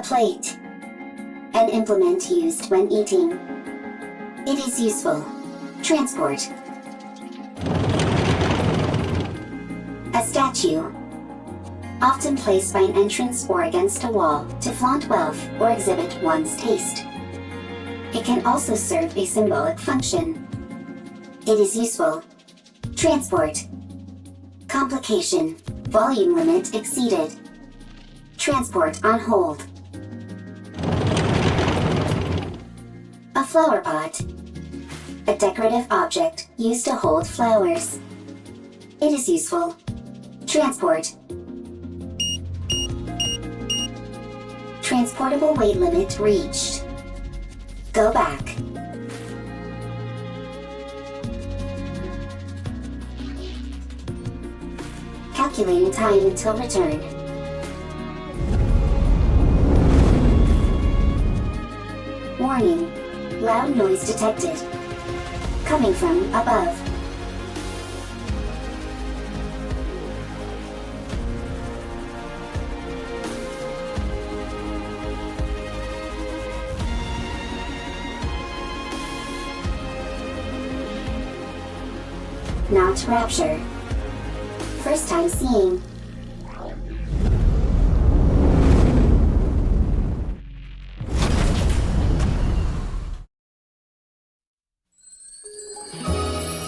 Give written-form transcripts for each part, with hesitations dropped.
A plate. An implement used when eating. It is useful. Transport. A statue. Often placed by an entrance or against a wall to flaunt wealth or exhibit one's taste. It can also serve a symbolic function. It is useful. Transport. Complication. Volume limit exceeded. Transport on hold. A flower pot. A decorative object used to hold flowers. It is useful. Transport. Transportable weight limit reached. Go back. Calculating time until return. Warning. Loud noise detected. Coming from above. Not rapture. First time seeing.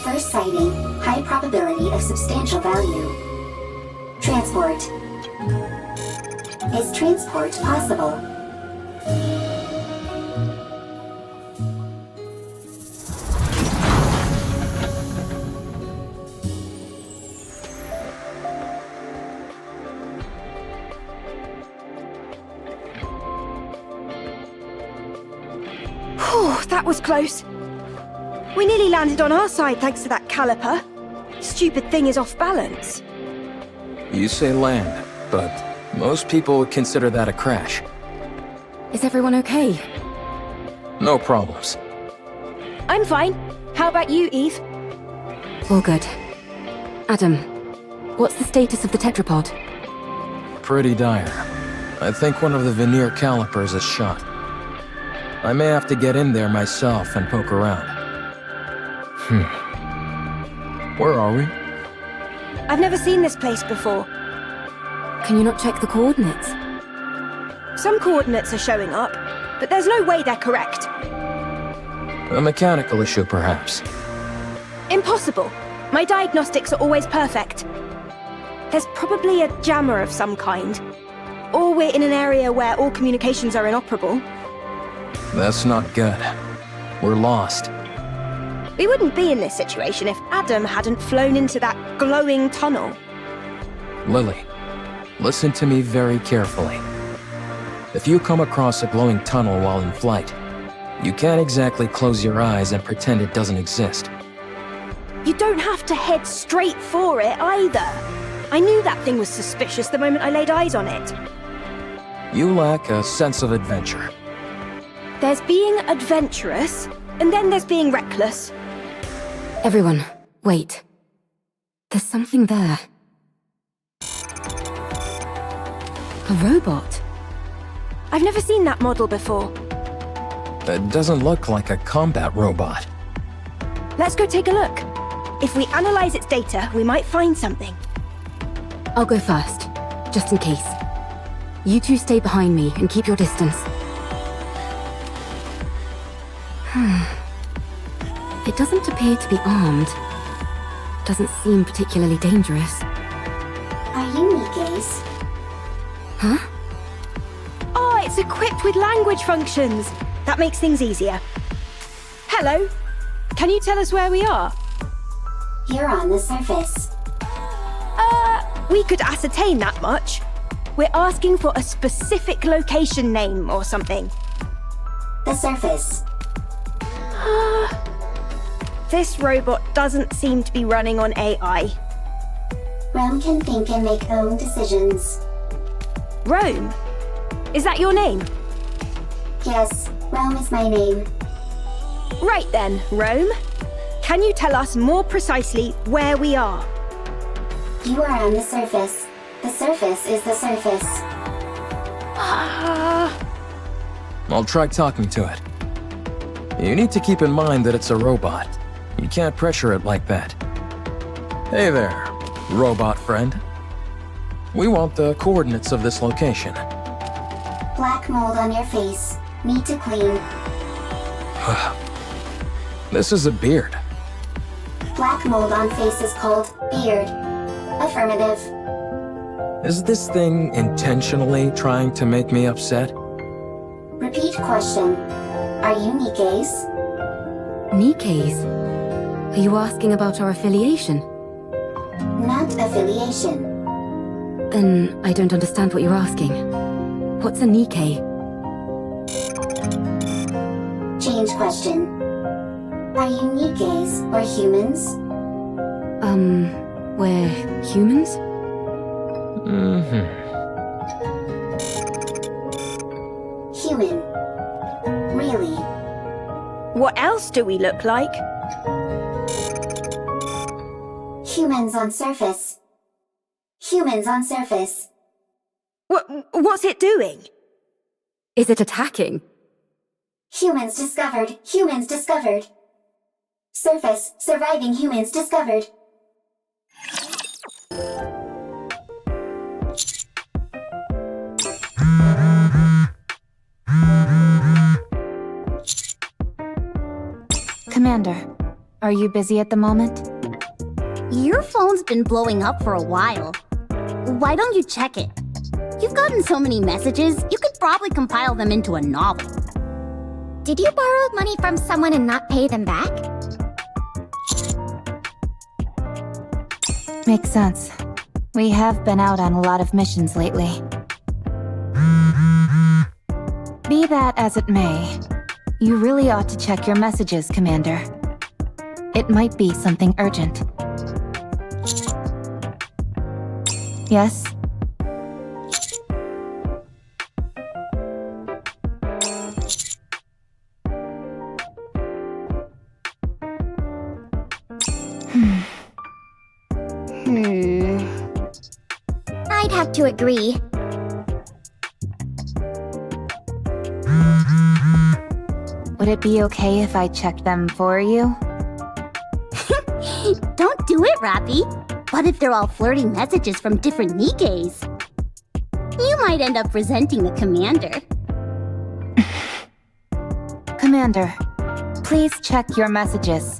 First sighting, high probability of substantial value. Transport. Is transport possible? That was close. We nearly landed on our side thanks to that caliper. Stupid thing is off balance. You say land, but most people would consider that a crash. Is everyone okay? No problems. I'm fine. How about you, Eve? All good. Adam, what's the status of the tetrapod? Pretty dire. I think one of the veneer calipers is shot. I may have to get in there myself and poke around. Where are we? I've never seen this place before. Can you not check the coordinates? Some coordinates are showing up, but there's no way they're correct. A mechanical issue, perhaps. Impossible. My diagnostics are always perfect. There's probably a jammer of some kind. Or we're in an area where all communications are inoperable. That's not good. We're lost. We wouldn't be in this situation if Adam hadn't flown into that glowing tunnel. Lily, listen to me very carefully. If you come across a glowing tunnel while in flight, you can't exactly close your eyes and pretend it doesn't exist. You don't have to head straight for it either. I knew that thing was suspicious the moment I laid eyes on it. You lack a sense of adventure. There's being adventurous, and then there's being reckless. Everyone, wait. There's something there. A robot. I've never seen that model before. It doesn't look like a combat robot. Let's go take a look. If we analyze its data, we might find something. I'll go first, just in case. You two stay behind me and keep your distance. It doesn't appear to be armed. Doesn't seem particularly dangerous. Are you Nikke's? Huh? Oh, it's equipped with language functions. That makes things easier. Hello. Can you tell us where we are? You're on the surface. We could ascertain that much. We're asking for a specific location name or something. The surface. This robot doesn't seem to be running on AI. Rome can think and make own decisions. Rome? Is that your name? Yes, Rome is my name. Right then, Rome. Can you tell us more precisely where we are? You are on the surface. The surface is the surface. I'll try talking to it. You need to keep in mind that it's a robot. You can't pressure it like that. Hey there, robot friend. We want the coordinates of this location. Black mold on your face. Need to clean. This is a beard. Black mold on face is called beard. Affirmative. Is this thing intentionally trying to make me upset? Repeat question. Are you Nikke's? Nikke's? Are you asking about our affiliation? Not affiliation. Then I don't understand what you're asking. What's a Nikke? Change question. Are you Nikke's or humans? We're humans? Human. Really? What else do we look like? Humans on surface. Humans on surface. What's it doing? Is it attacking? Humans discovered. Humans discovered. Surface. Surviving humans discovered. Commander, are you busy at the moment? Your phone's been blowing up for a while. Why don't you check it? You've gotten so many messages, you could probably compile them into a novel. Did you borrow money from someone and not pay them back? Makes sense. We have been out on a lot of missions lately. Be that as it may, you really ought to check your messages, Commander. It might be something urgent. Yes? I'd have to agree. Would it be okay if I checked them for you? Don't do it, Rappy. What if they're all flirty messages from different Nikkes? You might end up resenting the commander. Commander, please check your messages.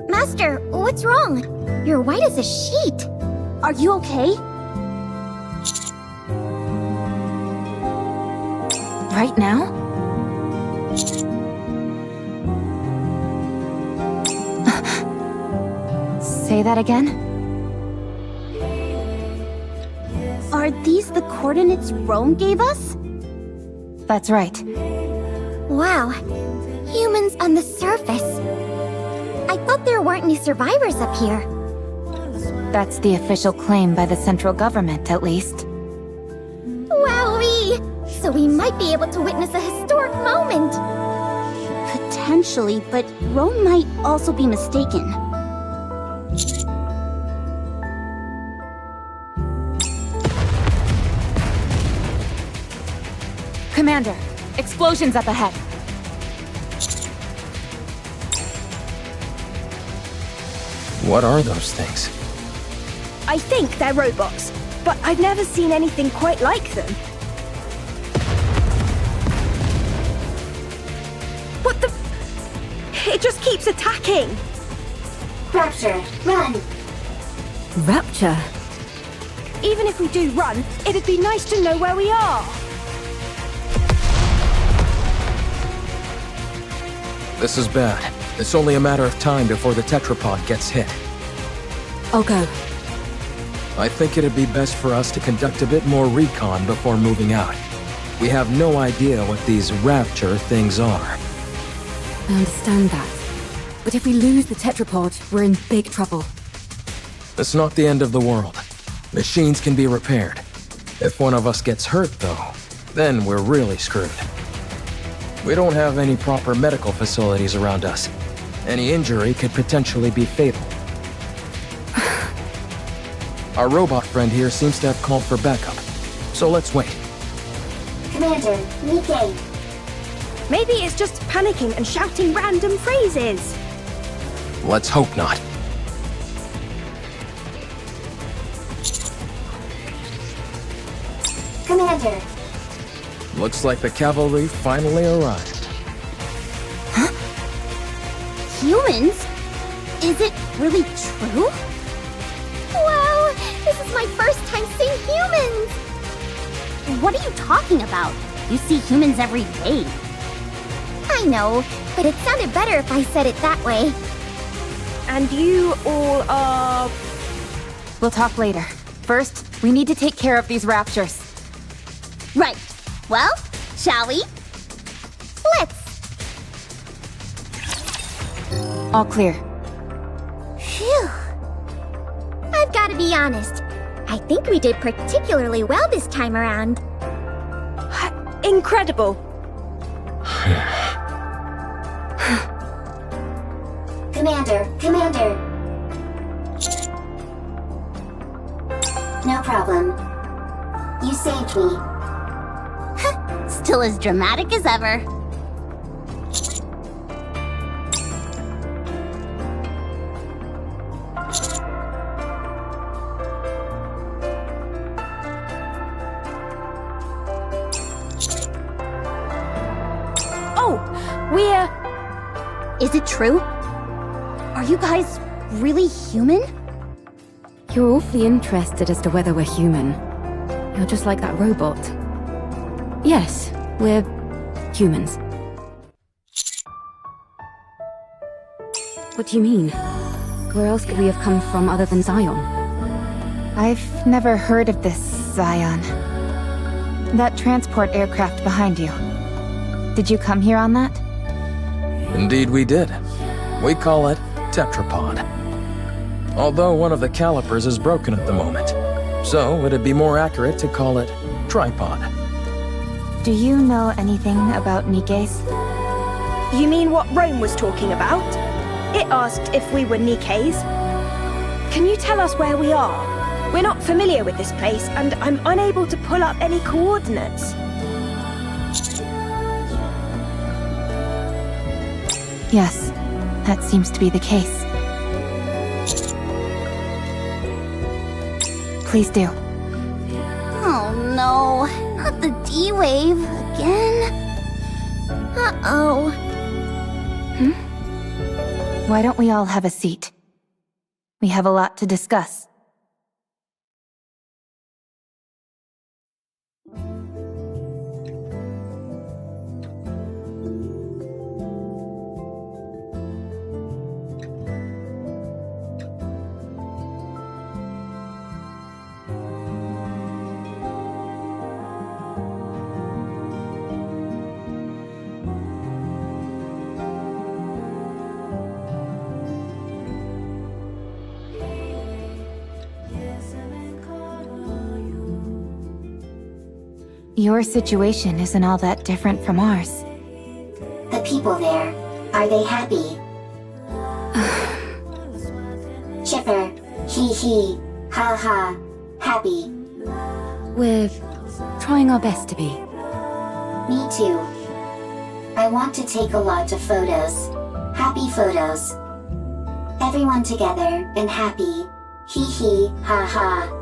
Master, what's wrong? You're white as a sheet. Are you okay? Right now? Say that again? Are these the coordinates Rome gave us? That's right. Wow. Humans on the surface. I thought there weren't any survivors up here. That's the official claim by the central government, at least. Wowee! So we might be able to witness a historic moment. Potentially, but Rome might also be mistaken. Commander, explosions up ahead. What are those things? I think they're robots, but I've never seen anything quite like them. What the... It just keeps attacking! Rapture, run! Rapture? Even if we do run, it'd be nice to know where we are. This is bad. It's only a matter of time before the tetrapod gets hit. I'll go. I think it'd be best for us to conduct a bit more recon before moving out. We have no idea what these rapture things are. I understand that. But if we lose the tetrapod, we're in big trouble. It's not the end of the world. Machines can be repaired. If one of us gets hurt, though, then we're really screwed. We don't have any proper medical facilities around us. Any injury could potentially be fatal. Our robot friend here seems to have called for backup, so let's wait. Commander, Nikke. Maybe it's just panicking and shouting random phrases. Let's hope not. Commander, Looks like the cavalry finally arrived. Humans? Is it really true? Wow, this is my first time seeing humans! What are you talking about? You see humans every day. I know, but it sounded better if I said it that way. And you all are... We'll talk later. First, we need to take care of these raptures. Right. Well, shall we? Let's. All clear. Phew. I've got to be honest. I think we did particularly well this time around. incredible. Commander. No problem. You saved me. Still as dramatic as ever. Oh, we're... Is it true? Are you guys really human? You're awfully interested as to whether we're human. You're just like that robot. Yes, we're humans. What do you mean? Where else could we have come from other than Zion? I've never heard of this, Zion. That transport aircraft behind you. Did you come here on that? Indeed we did. We call it tetrapod. Although one of the calipers is broken at the moment, so it'd be more accurate to call it tripod. Do you know anything about Nikke's? You mean what Rome was talking about? It asked if we were Nikke's. Can you tell us where we are? We're not familiar with this place, and I'm unable to pull up any coordinates. Yes, that seems to be the case. Please do. Oh no, not the D-Wave again. Uh-oh. Why don't we all have a seat? We have a lot to discuss. Your situation isn't all that different from ours. The people there, are they happy? Chipper, hee, ha ha, happy. We're trying our best to be. Me too. I want to take a lot of photos. Happy photos. Everyone together and happy. Hee, ha ha.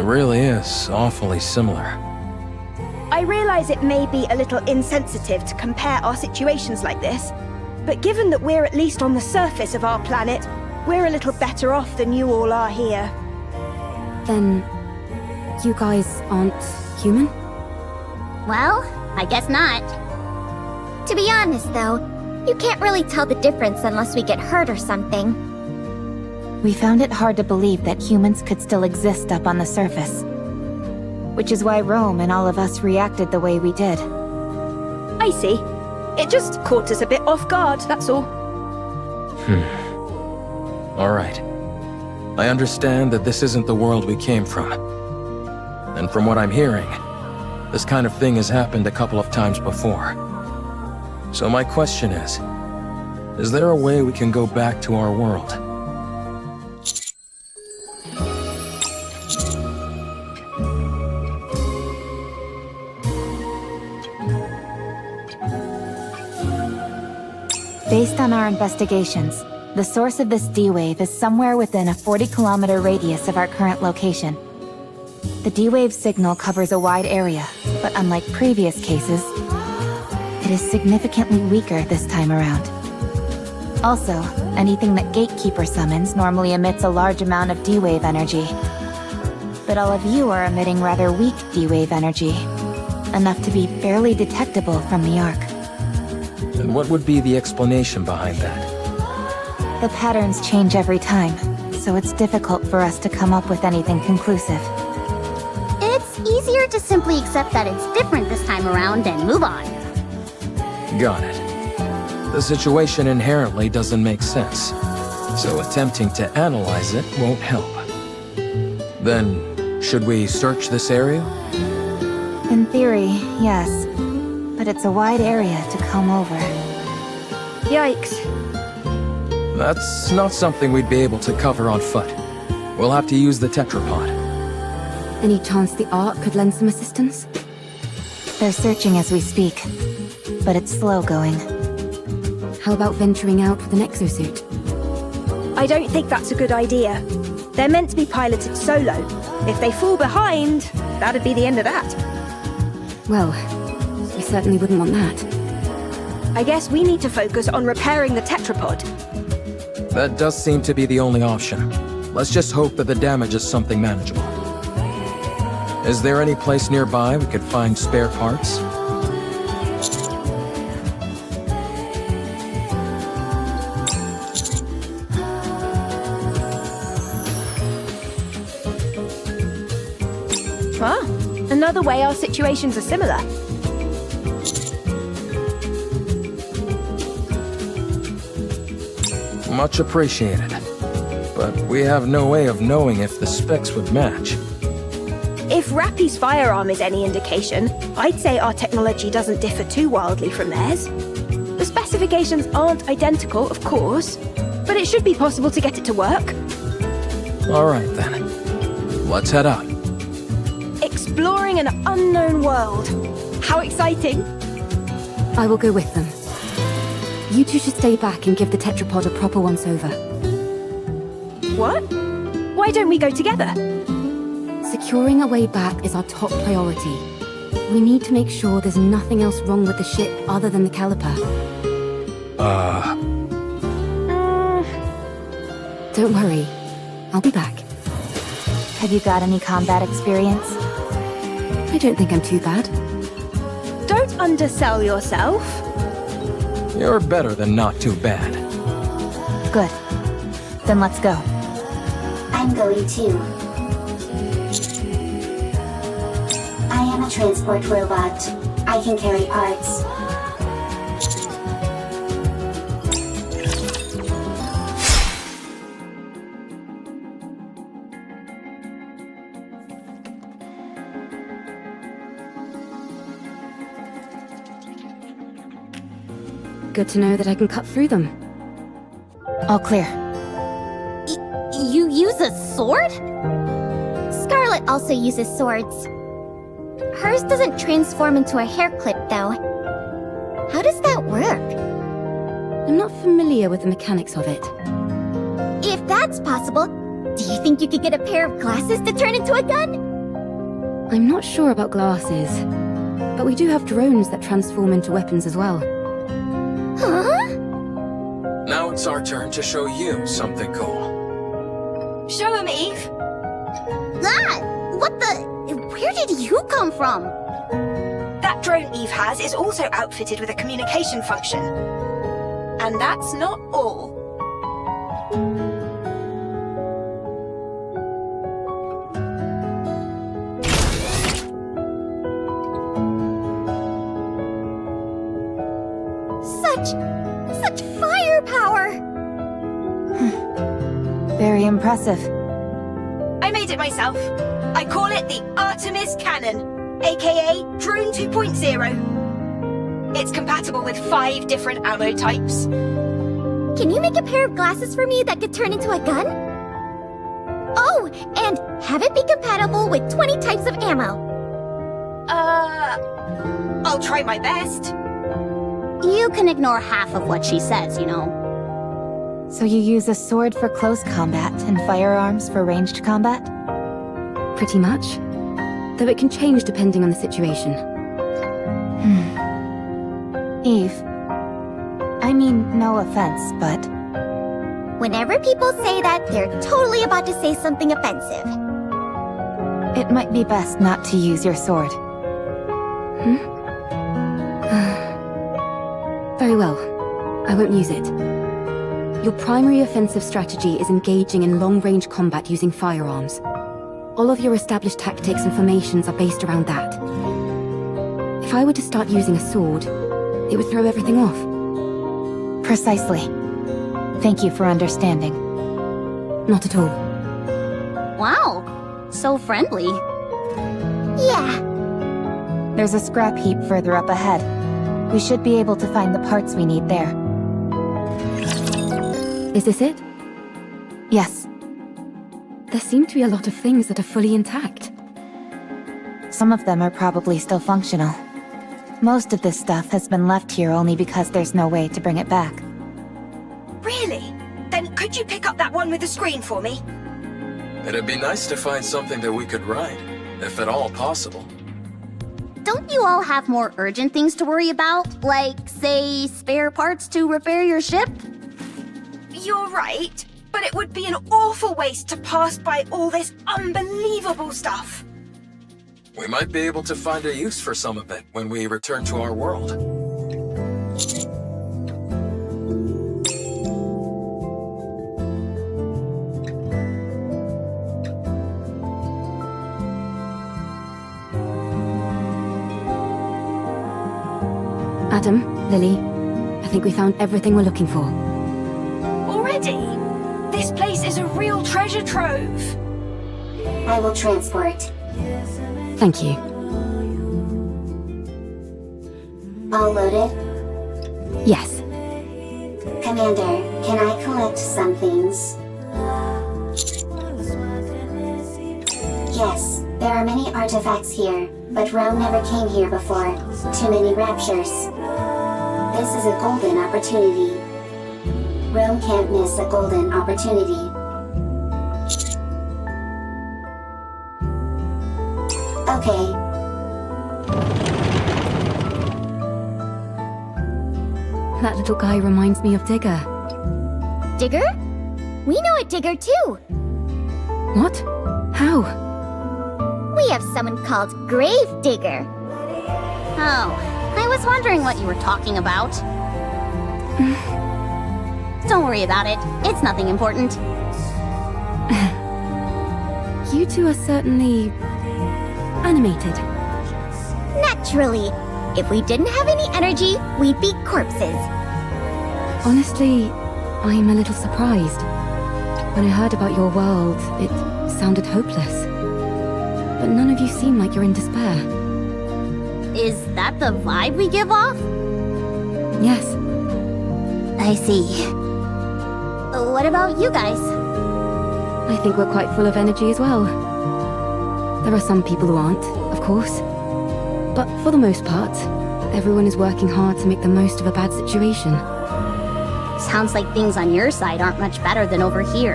It really is awfully similar. I realize it may be a little insensitive to compare our situations like this, but given that we're at least on the surface of our planet, we're a little better off than you all are here. Then, you guys aren't human? Well, I guess not. To be honest, though, you can't really tell the difference unless we get hurt or something. We found it hard to believe that humans could still exist up on the surface. Which is why Rome and all of us reacted the way we did. I see. It just caught us a bit off guard, that's all. Alright. I understand that this isn't the world we came from. And from what I'm hearing, this kind of thing has happened a couple of times before. So my question is there a way we can go back to our world? Based on our investigations, the source of this D-wave is somewhere within a 40-kilometer radius of our current location. The D-wave signal covers a wide area, but unlike previous cases, it is significantly weaker this time around. Also, anything that Gatekeeper summons normally emits a large amount of D-wave energy. But all of you are emitting rather weak D-wave energy, enough to be barely detectable from the Ark. And what would be the explanation behind that? The patterns change every time, so it's difficult for us to come up with anything conclusive. It's easier to simply accept that it's different this time around and move on. Got it. The situation inherently doesn't make sense, so attempting to analyze it won't help. Then, should we search this area? In theory, yes. But it's a wide area to come over. Yikes. That's not something we'd be able to cover on foot. We'll have to use the tetrapod. Any chance the Ark could lend some assistance? They're searching as we speak, but it's slow going. How about venturing out with an exosuit? I don't think that's a good idea. They're meant to be piloted solo. If they fall behind, that'd be the end of that. Well, we certainly wouldn't want that. I guess we need to focus on repairing the tetrapod. That does seem to be the only option. Let's just hope that the damage is something manageable. Is there any place nearby we could find spare parts? Ah, another way our situations are similar. Much appreciated. But we have no way of knowing if the specs would match. If Rappy's firearm is any indication, I'd say our technology doesn't differ too wildly from theirs. The specifications aren't identical, of course, but it should be possible to get it to work. Alright then. Let's head out. Exploring an unknown world. How exciting! I will go with them. You two should stay back and give the tetrapod a proper once-over. What? Why don't we go together? Securing a way back is our top priority. We need to make sure there's nothing else wrong with the ship other than the caliper. Don't worry. I'll be back. Have you got any combat experience? I don't think I'm too bad. Don't undersell yourself. You're better than not too bad. Good. Then let's go. I'm going too. I am a transport robot. I can carry parts. Good to know that I can cut through them. All clear. You use a sword? Scarlet also uses swords. Hers doesn't transform into a hair clip, though. How does that work? I'm not familiar with the mechanics of it. If that's possible, do you think you could get a pair of glasses to turn into a gun? I'm not sure about glasses, but we do have drones that transform into weapons as well. Huh? Now it's our turn to show you something cool. Show him, Eve. Ah! What the? Where did you come from? That drone Eve has is also outfitted with a communication function. And that's not all. Such firepower! Very impressive. I made it myself. I call it the Artemis Cannon, aka Drone 2.0. It's compatible with 5 different ammo types. Can you make a pair of glasses for me that could turn into a gun? Oh, and have it be compatible with 20 types of ammo. I'll try my best. You can ignore half of what she says, you know. So you use a sword for close combat and firearms for ranged combat? Pretty much. Though it can change depending on the situation. Eve. I mean, no offense, but Whenever people say that, they're totally about to say something offensive. it might be best not to use your sword. Very well. I won't use it. Your primary offensive strategy is engaging in long-range combat using firearms. All of your established tactics and formations are based around that. If I were to start using a sword, it would throw everything off. Precisely. Thank you for understanding. Not at all. Wow, so friendly. Yeah, There's a scrap heap further up ahead. We should be able to find the parts we need there. Is this it? Yes, There seem to be a lot of things that are fully intact. some of them are probably still functional. Most of this stuff has been left here only because there's no way to bring it back. Really? Then could you pick up that one with the screen for me? It'd be nice to find something that we could ride, if at all possible. Don't you all have more urgent things to worry about? Like, say, spare parts to repair your ship? You're right, but it would be an awful waste to pass by all this unbelievable stuff. We might be able to find a use for some of it when we return to our world. Adam, Lily, I think we found everything we're looking for. Already? This place is a real treasure trove. I will transport. Thank you. All loaded? Yes. Commander, can I collect some things? Yes, there are many artifacts here, but Rome never came here before. Too many raptures. This is a golden opportunity. Rome can't miss a golden opportunity. Okay, That little guy reminds me of Digger. Digger? We know a Digger too. What? How? We have someone called Grave Digger. Oh, I was wondering what you were talking about. Don't worry about it. It's nothing important. You two are certainly animated. Naturally. If we didn't have any energy, we'd be corpses. Honestly, I'm a little surprised. When I heard about your world, it sounded hopeless. But none of you seem like you're in despair. Is that the vibe we give off? Yes, I see. What about you guys? I think we're quite full of energy as well. There are some people who aren't, of course. But for the most part, everyone is working hard to make the most of a bad situation. Sounds like things on your side aren't much better than over here.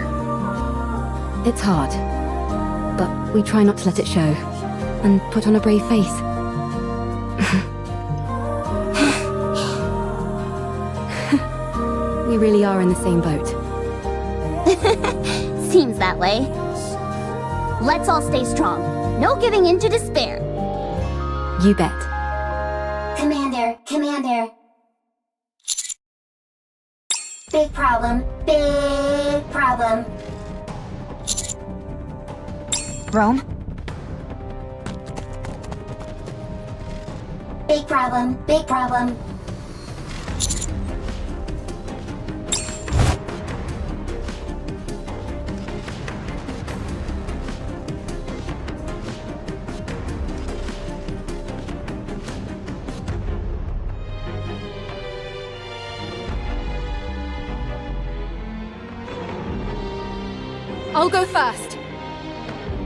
It's hard, but we try not to let it show. and put on a brave face. We really are in the same boat. Seems that way. Let's all stay strong. No giving in to despair. You bet. Commander, Commander. Big problem, big problem. Rome? Big problem, big problem. I'll go first.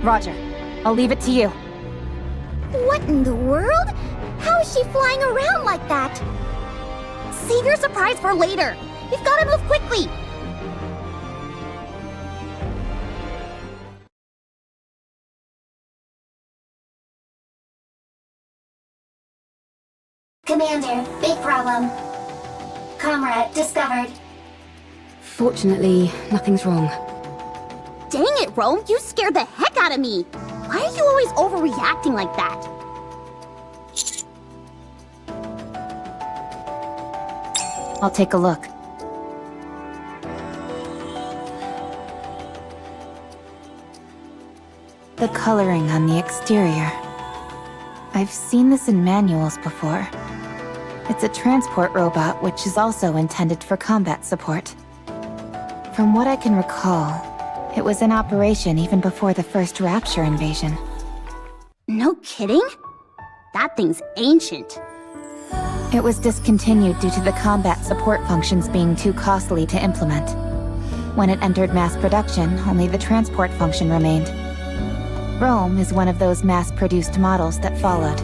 Roger. I'll leave it to you. What in the world? How is she flying around like that? Save your surprise for later. We've gotta move quickly. Commander, big problem. Comrade discovered. Fortunately, nothing's wrong. Dang it, Rome, you scared the heck out of me. Why are you always overreacting like that? I'll take a look. The coloring on the exterior. I've seen this in manuals before. It's a transport robot which is also intended for combat support. From what I can recall, it was in operation even before the first Rapture invasion. No kidding? That thing's ancient. It was discontinued due to the combat support functions being too costly to implement. When it entered mass production, only the transport function remained. Rome is one of those mass-produced models that followed.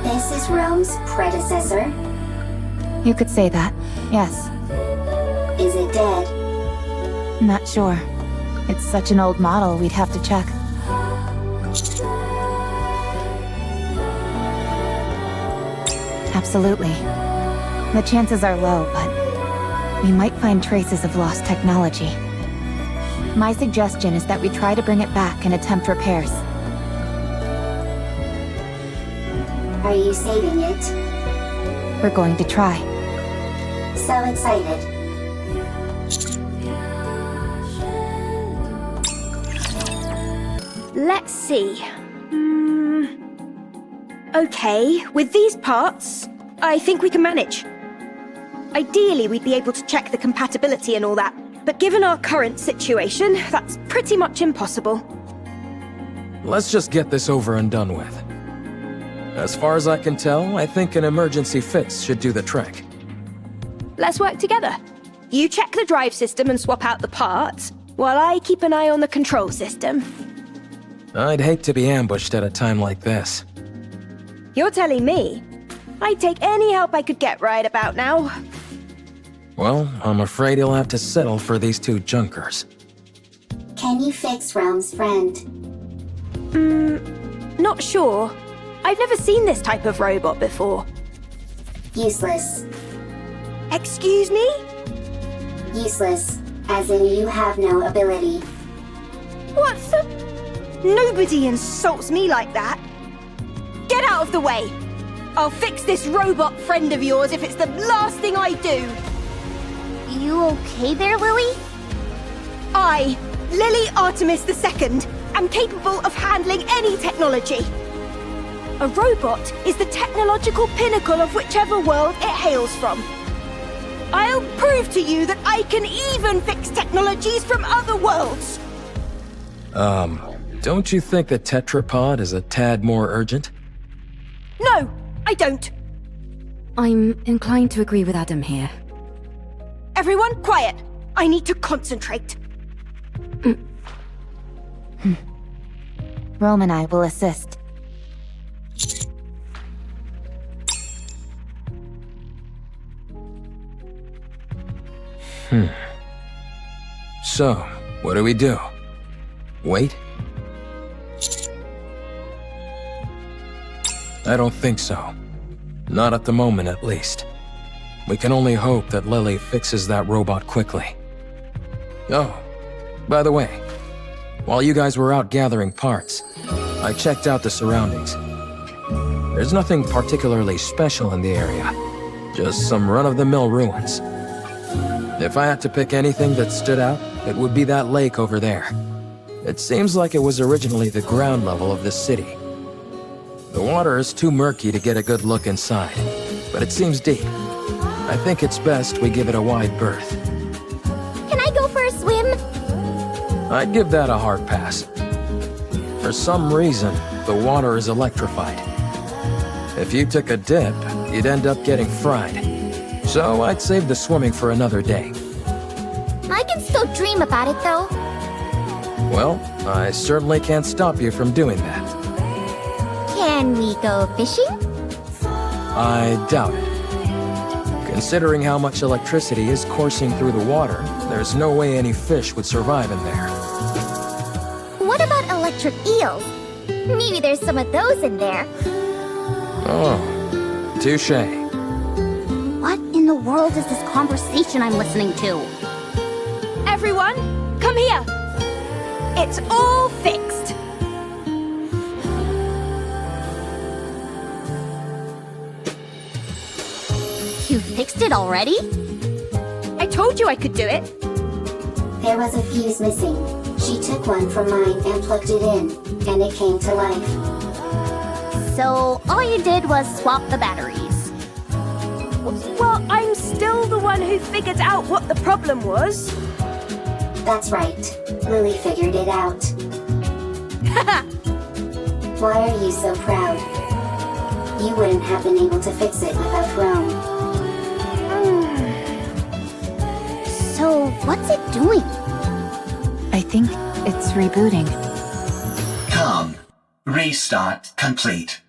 This is Rome's predecessor. You could say that, yes. Is it dead? Not sure. It's such an old model, we'd have to check. Absolutely. The chances are low, but we might find traces of lost technology. My suggestion is that we try to bring it back and attempt repairs. Are you saving it? We're going to try. So excited. Let's see. Okay, with these parts, I think we can manage. Ideally, we'd be able to check the compatibility and all that, but given our current situation, that's pretty much impossible. Let's just get this over and done with. As far as I can tell, I think an emergency fix should do the trick. Let's work together. You check the drive system and swap out the parts, while I keep an eye on the control system. I'd hate to be ambushed at a time like this. You're telling me? I'd take any help I could get right about now. Well, I'm afraid you'll have to settle for these two junkers. Can you fix Rome's friend? Not sure. I've never seen this type of robot before. Useless. Excuse me? Useless, as in you have no ability. What the? Nobody insults me like that. Get out of the way! I'll fix this robot friend of yours if it's the last thing I do! You okay there, Lily? I, Lily Artemis II, am capable of handling any technology. A robot is the technological pinnacle of whichever world it hails from. I'll prove to you that I can even fix technologies from other worlds! Don't you think the tetrapod is a tad more urgent? No, I don't. I'm inclined to agree with Adam here. Everyone, quiet! I need to concentrate. Rome and I will assist. So, what do we do? Wait? I don't think so. Not at the moment, at least. We can only hope that Lily fixes that robot quickly. Oh, by the way, while you guys were out gathering parts, I checked out the surroundings. There's nothing particularly special in the area, just some run-of-the-mill ruins. If I had to pick anything that stood out, it would be that lake over there. It seems like it was originally the ground level of this city. The water is too murky to get a good look inside, but it seems deep. I think it's best we give it a wide berth. Can I go for a swim? I'd give that a hard pass. For some reason, the water is electrified. If you took a dip, you'd end up getting fried. So I'd save the swimming for another day. I can still dream about it, though. Well, I certainly can't stop you from doing that. Can we go fishing? I doubt it. Considering how much electricity is coursing through the water, there's no way any fish would survive in there. What about electric eels? Maybe there's some of those in there. Oh, touché. What in the world is this conversation I'm listening to? Everyone, come here. It's all fixed. You fixed it already? I told you I could do it. There was a fuse missing. She took one from mine and plugged it in, and it came to life. So all you did was swap the batteries. Well, I'm still the one who figured out what the problem was. That's right. Lily figured it out. Why are you so proud? You wouldn't have been able to fix it without Rome. So what's it doing? I think it's rebooting. Com. Restart complete.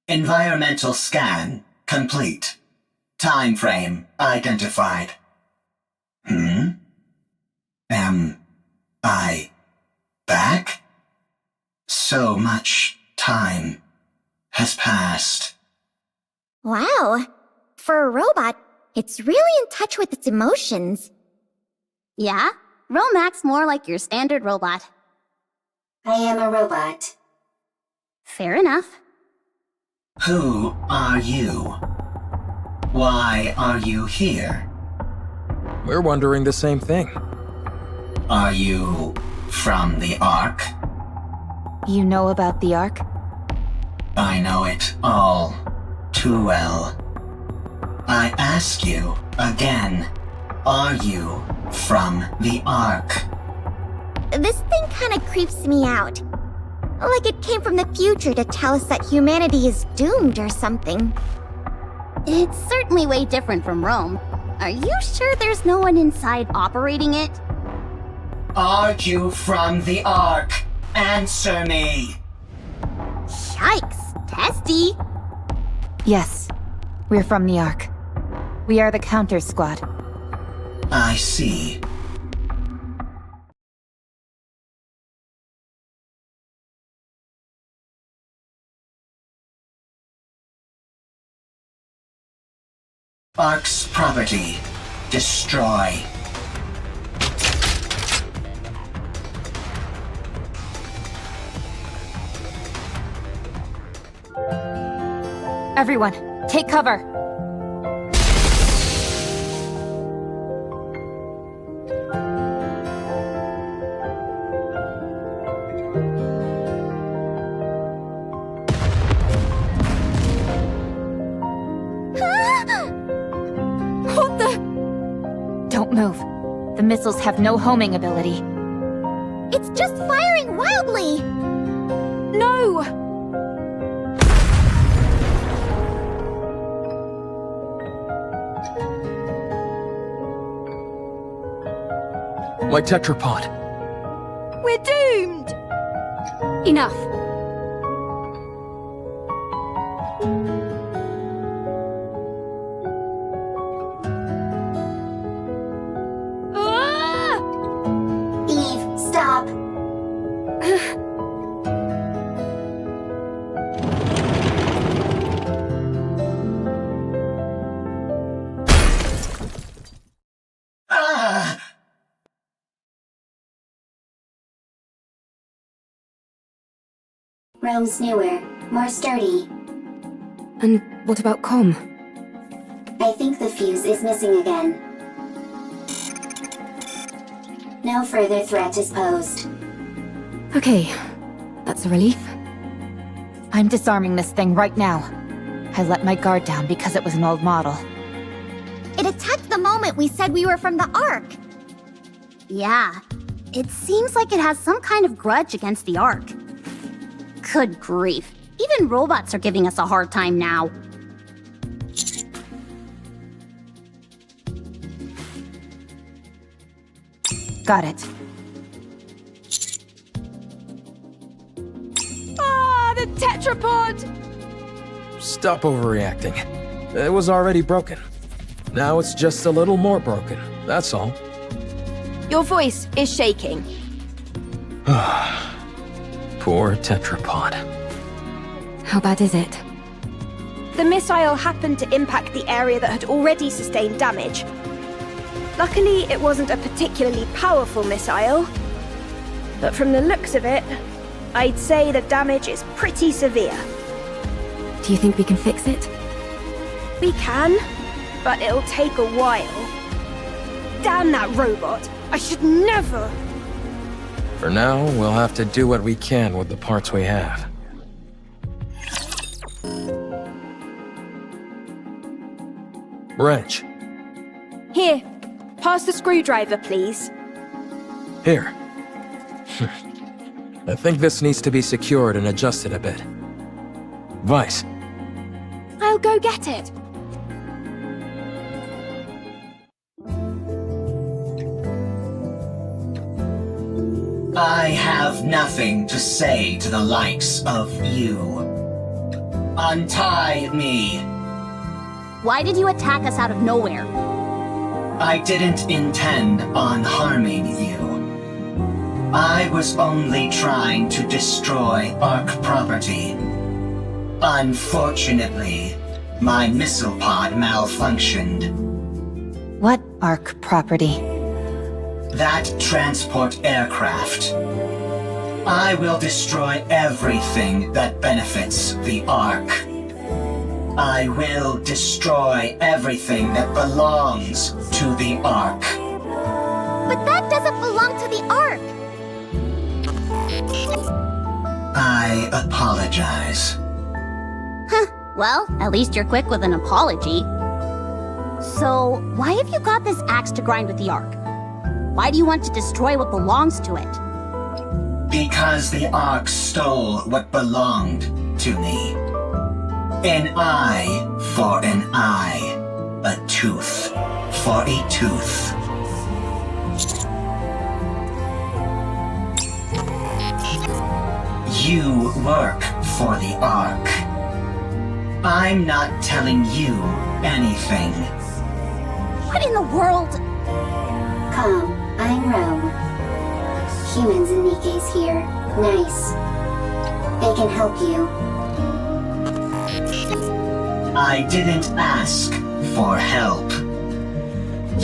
Environmental scan complete. Time frame identified. Am I back? So much time has passed. Wow. For a robot, it's really in touch with its emotions. Yeah? Rome acts more like your standard robot. I am a robot. Fair enough. Who are you? Why are you here? We're wondering the same thing. Are you from the Ark? You know about the Ark? I know it all too well. I ask you again, are you from the Ark? This thing kinda creeps me out. Like it came from the future to tell us that humanity is doomed or something. It's certainly way different from Rome. Are you sure there's no one inside operating it? Are you from the Ark? Answer me! Yikes, testy. Yes, we're from the Ark. We are the counter squad. I see. Ark's property. Destroy. Everyone, take cover! What the? Don't move. The missiles have no homing ability. It's just firing wildly! No! My tetrapod. We're doomed! Enough! Ah! Eve, stop! Rome's newer, more sturdy. And what about Com? I think the fuse is missing again. No further threat is posed. Okay, that's a relief. I'm disarming this thing right now. I let my guard down because it was an old model. It attacked the moment we said we were from the Ark. Yeah, it seems like it has some kind of grudge against the Ark. Good grief. Even robots are giving us a hard time now. Got it. Ah, the tetrapod! Stop overreacting. It was already broken. Now it's just a little more broken, that's all. Your voice is shaking. Poor tetrapod. How bad is it? The missile happened to impact the area that had already sustained damage. Luckily, it wasn't a particularly powerful missile. But from the looks of it, I'd say the damage is pretty severe. Do you think we can fix it? We can, but it'll take a while. Damn that robot! I should never... For now, we'll have to do what we can with the parts we have. Wrench. Here, pass the screwdriver, please. Here. I think this needs to be secured and adjusted a bit. Vice. I'll go get it. I have nothing to say to the likes of you. Untie me. Why did you attack us out of nowhere? I didn't intend on harming you. I was only trying to destroy Ark property. Unfortunately, my missile pod malfunctioned. What Ark property? That transport aircraft. I will destroy everything that benefits the Ark. I will destroy everything that belongs to the Ark. But that doesn't belong to the Ark. I apologize. Well, at least you're quick with an apology. So, why have you got this axe to grind with the Ark? Why do you want to destroy what belongs to it? Because the Ark stole what belonged to me. An eye for an eye. A tooth for a tooth. You work for the Ark. I'm not telling you anything. What in the world? Calm, I'm Rome. Humans and Nikke's here. Nice. They can help you. I didn't ask for help.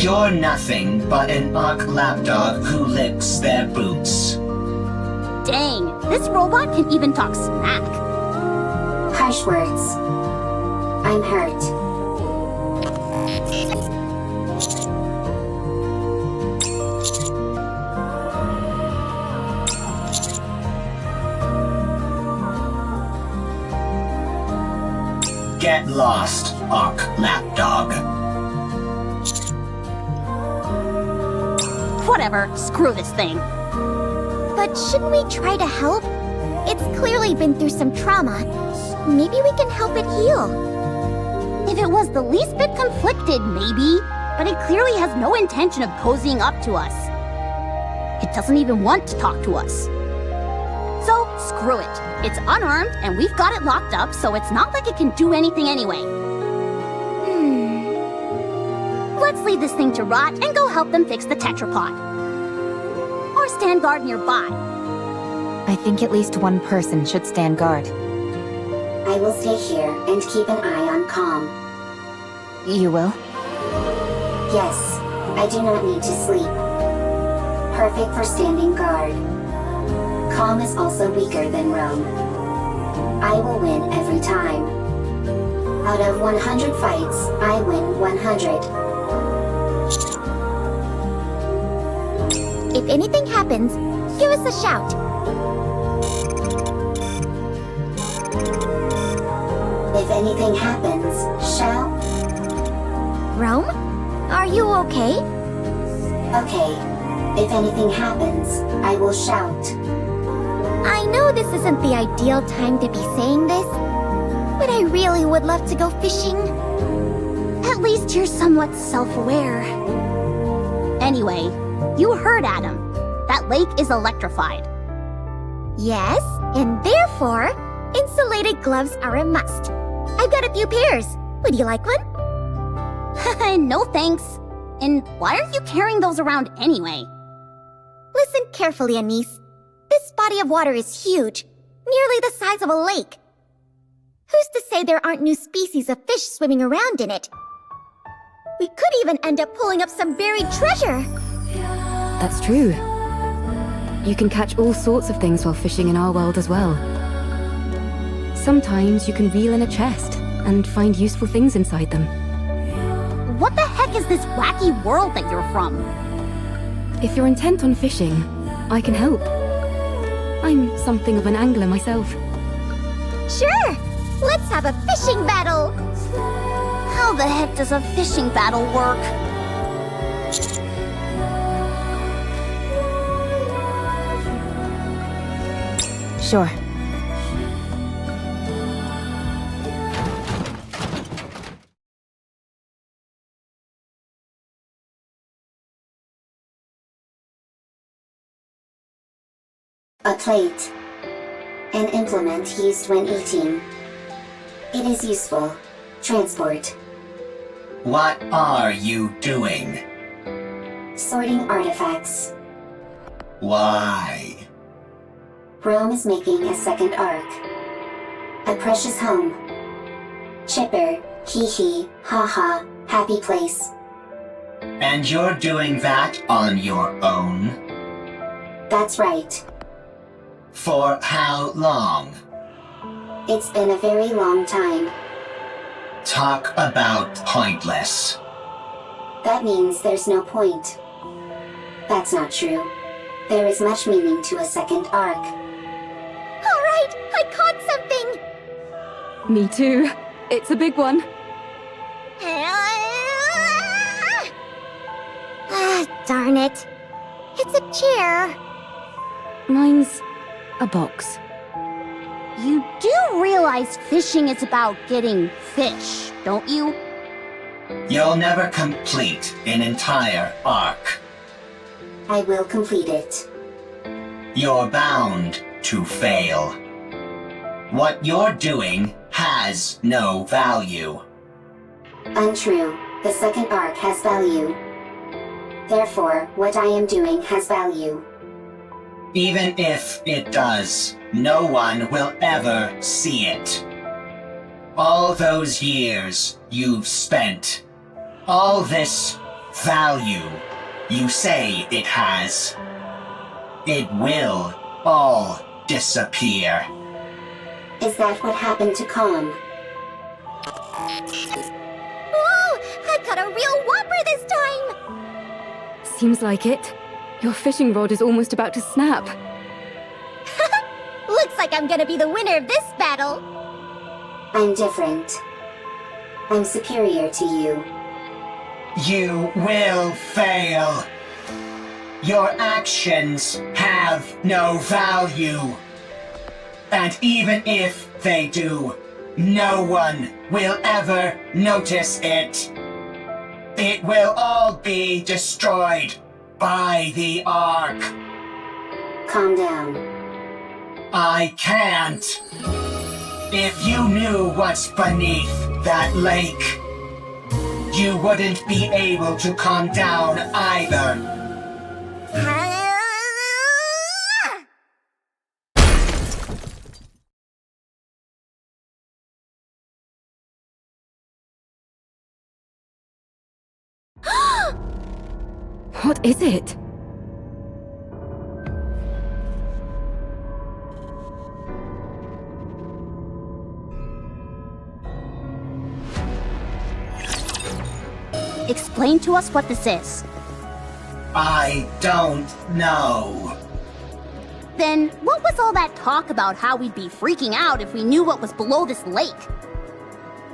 You're nothing but an Ark lapdog who licks their boots. Dang, this robot can even talk smack. Harsh words. I'm hurt. Get lost, Ark lapdog. Whatever, screw this thing. But shouldn't we try to help? It's clearly been through some trauma. Maybe we can help it heal. If it was the least bit conflicted, maybe. But it clearly has no intention of cozying up to us. It doesn't even want to talk to us. So, screw it. It's unarmed, and we've got it locked up, so it's not like it can do anything anyway. Let's leave this thing to rot and go help them fix the tetrapod. Or stand guard nearby. I think at least one person should stand guard. I will stay here and keep an eye on Com. You will? Yes, I do not need to sleep. Perfect for standing guard. Com is also weaker than Rome. I will win every time. Out of 100 fights, I win 100. If anything happens, give us a shout. If anything happens, shout. Rome? Are you okay? Okay. If anything happens, I will shout. I know this isn't the ideal time to be saying this, but I really would love to go fishing. At least you're somewhat self-aware. Anyway, you heard Adam. That lake is electrified. Yes, and therefore, insulated gloves are a must. I've got a few pairs. Would you like one? No thanks. And why are you carrying those around anyway? Listen carefully, Anise. This body of water is huge, nearly the size of a lake. Who's to say there aren't new species of fish swimming around in it? We could even end up pulling up some buried treasure. That's true. You can catch all sorts of things while fishing in our world as well. Sometimes you can reel in a chest and find useful things inside them. What the heck is this wacky world that you're from? If you're intent on fishing, I can help. I'm something of an angler myself. Sure! Let's have a fishing battle! How the heck does a fishing battle work? Sure. A plate. An implement used when eating. It is useful. Transport. What are you doing? Sorting artifacts. Why? Rome is making a second arc. A precious home. Chipper, hee hee, ha ha, happy place. And you're doing that on your own? That's right. For how long? It's been a very long time. Talk about pointless. That means there's no point. That's not true. There is much meaning to a second arc. Alright, I caught something! Me too. It's a big one. Darn it. It's a chair. Mine's a box. You do realize fishing is about getting fish, don't you? You'll never complete an entire arc. I will complete it. You're bound to fail. What you're doing has no value. Untrue. The second arc has value. Therefore, what I am doing has value. Even if it does, no one will ever see it. All those years you've spent, all this value you say it has, it will all disappear. Is that what happened to Calm? Whoa! I caught a real whopper this time! Seems like it. Your fishing rod is almost about to snap. Looks like I'm gonna be the winner of this battle. I'm different. I'm superior to you. You will fail. Your actions have no value. And even if they do, no one will ever notice it. It will all be destroyed by the Ark. Calm down. I can't. If you knew what's beneath that lake, you wouldn't be able to calm down either. What is it? explain to us what this is? I don't know. Then what was all that talk about how we'd be freaking out if we knew what was below this lake?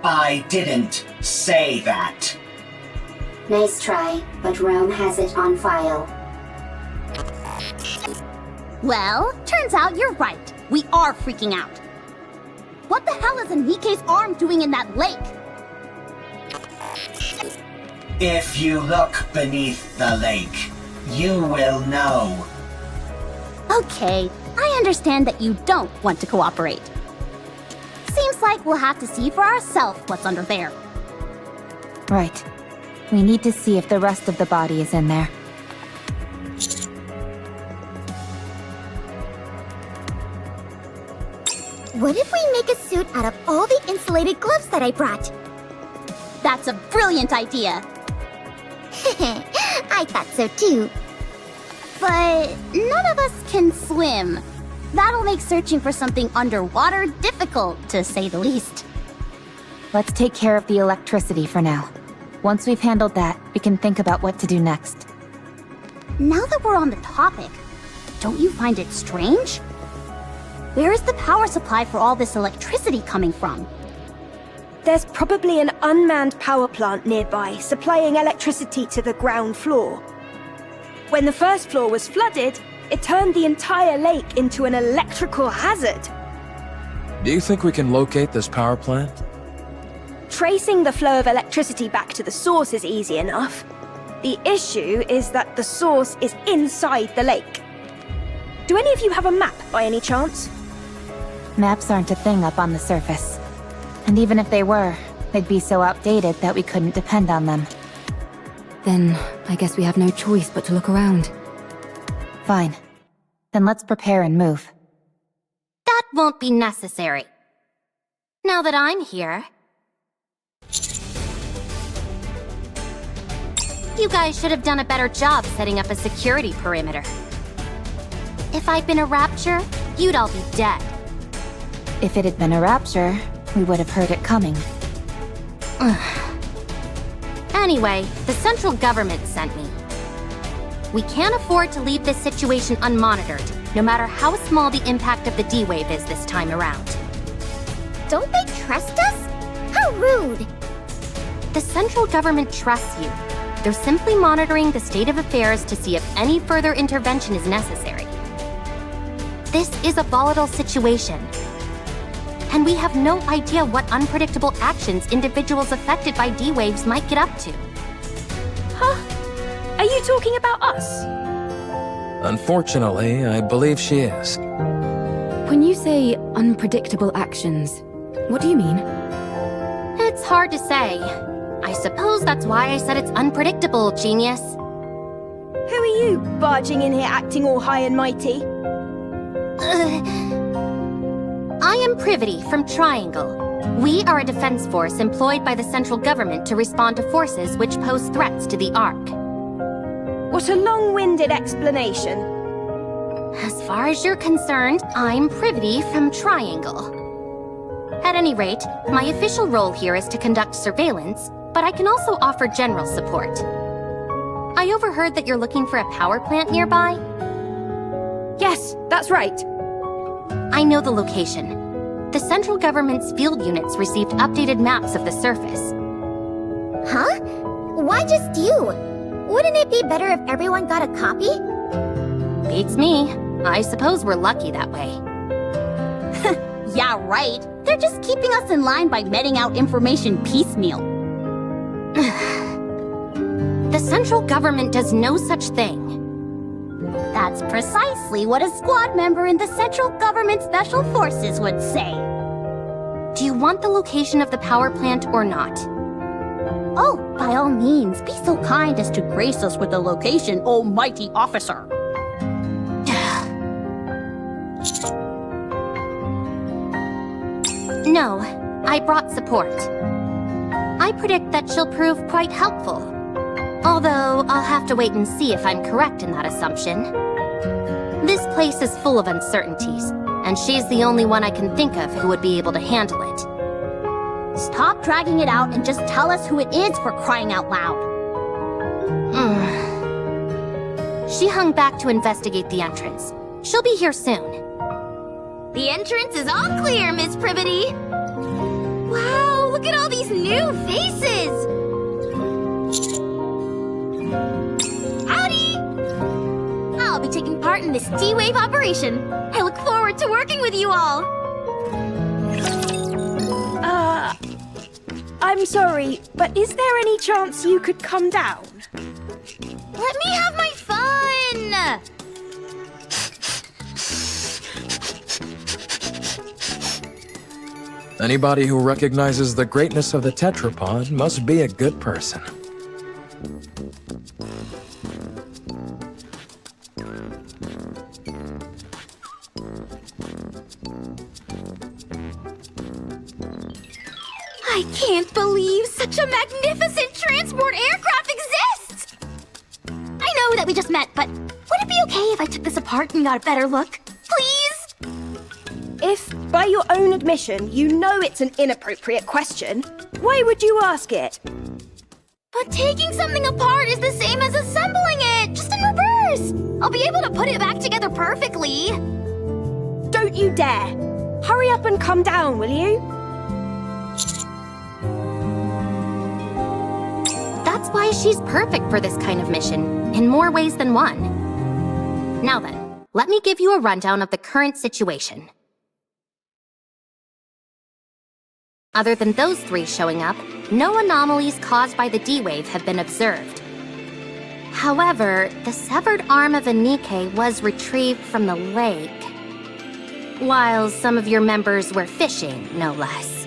I didn't say that. Nice try, but Rome has it on file. Well, turns out you're right. We are freaking out. What the hell is Nikke's arm doing in that lake? If you look beneath the lake, you will know. Okay, I understand that you don't want to cooperate. Seems like we'll have to see for ourselves what's under there. Right. We need to see if the rest of the body is in there. What if we make a suit out of all the insulated gloves that I brought? That's a brilliant idea. I thought so too. But none of us can swim. That'll make searching for something underwater difficult, to say the least. Let's take care of the electricity for now. Once we've handled that, we can think about what to do next. Now that we're on the topic, don't you find it strange? Where is the power supply for all this electricity coming from? There's probably an unmanned power plant nearby, supplying electricity to the ground floor. When the first floor was flooded, it turned the entire lake into an electrical hazard. Do you think we can locate this power plant? Tracing the flow of electricity back to the source is easy enough. The issue is that the source is inside the lake. Do any of you have a map by any chance? Maps aren't a thing up on the surface. And even if they were, they'd be so outdated that we couldn't depend on them. Then, I guess we have no choice but to look around. Fine. Then let's prepare and move. That won't be necessary. Now that I'm here... You guys should have done a better job setting up a security perimeter. If I'd been a rapture, you'd all be dead. If it had been a rapture, we would have heard it coming. Anyway, the central government sent me. We can't afford to leave this situation unmonitored, no matter how small the impact of the D-Wave is this time around. Don't they trust us? How rude! The central government trusts you. They're simply monitoring the state of affairs to see if any further intervention is necessary. This is a volatile situation. And we have no idea what unpredictable actions individuals affected by D-Waves might get up to. Huh? Are you talking about us? Unfortunately, I believe she is. When you say unpredictable actions, what do you mean? It's hard to say. I suppose that's why I said it's unpredictable, genius. Who are you, barging in here acting all high and mighty? I am Privity from Triangle. We are a defense force employed by the central government to respond to forces which pose threats to the Ark. What a long-winded explanation. As far as you're concerned, I'm Privity from Triangle. At any rate, my official role here is to conduct surveillance, but I can also offer general support. I overheard that you're looking for a power plant nearby? Yes, that's right. I know the location. The central government's field units received updated maps of the surface. Huh? Why just you? Wouldn't it be better if everyone got a copy? Beats me. I suppose we're lucky that way. Yeah, right. They're just keeping us in line by meting out information piecemeal. The central government does no such thing. That's precisely what a squad member in the Central Government Special Forces would say. Do you want the location of the power plant or not? Oh, by all means, be so kind as to grace us with the location, oh mighty officer. No, I brought support. I predict that she'll prove quite helpful. Although, I'll have to wait and see if I'm correct in that assumption. This place is full of uncertainties, and she's the only one I can think of who would be able to handle it. Stop dragging it out and just tell us who it is, for crying out loud. She hung back to investigate the entrance. She'll be here soon. The entrance is all clear, Miss Privity. Wow, look at all these new faces! Howdy! I'll be taking part in this D-Wave operation. I look forward to working with you all. I'm sorry, but is there any chance you could come down? Let me have my fun! Anybody who recognizes the greatness of the tetrapod must be a good person. I can't believe such a magnificent transport aircraft exists! I know that we just met, but would it be okay if I took this apart and got a better look? Please? If, by your own admission, you know it's an inappropriate question, why would you ask it? But taking something apart is the same as assembling it, just in reverse! I'll be able to put it back together perfectly. Don't you dare! Hurry up and come down, will you? That's why she's perfect for this kind of mission, in more ways than one. Now then, let me give you a rundown of the current situation. Other than those three showing up, no anomalies caused by the D-Wave have been observed. However, the severed arm of a Nikke was retrieved from the lake, while some of your members were fishing, no less.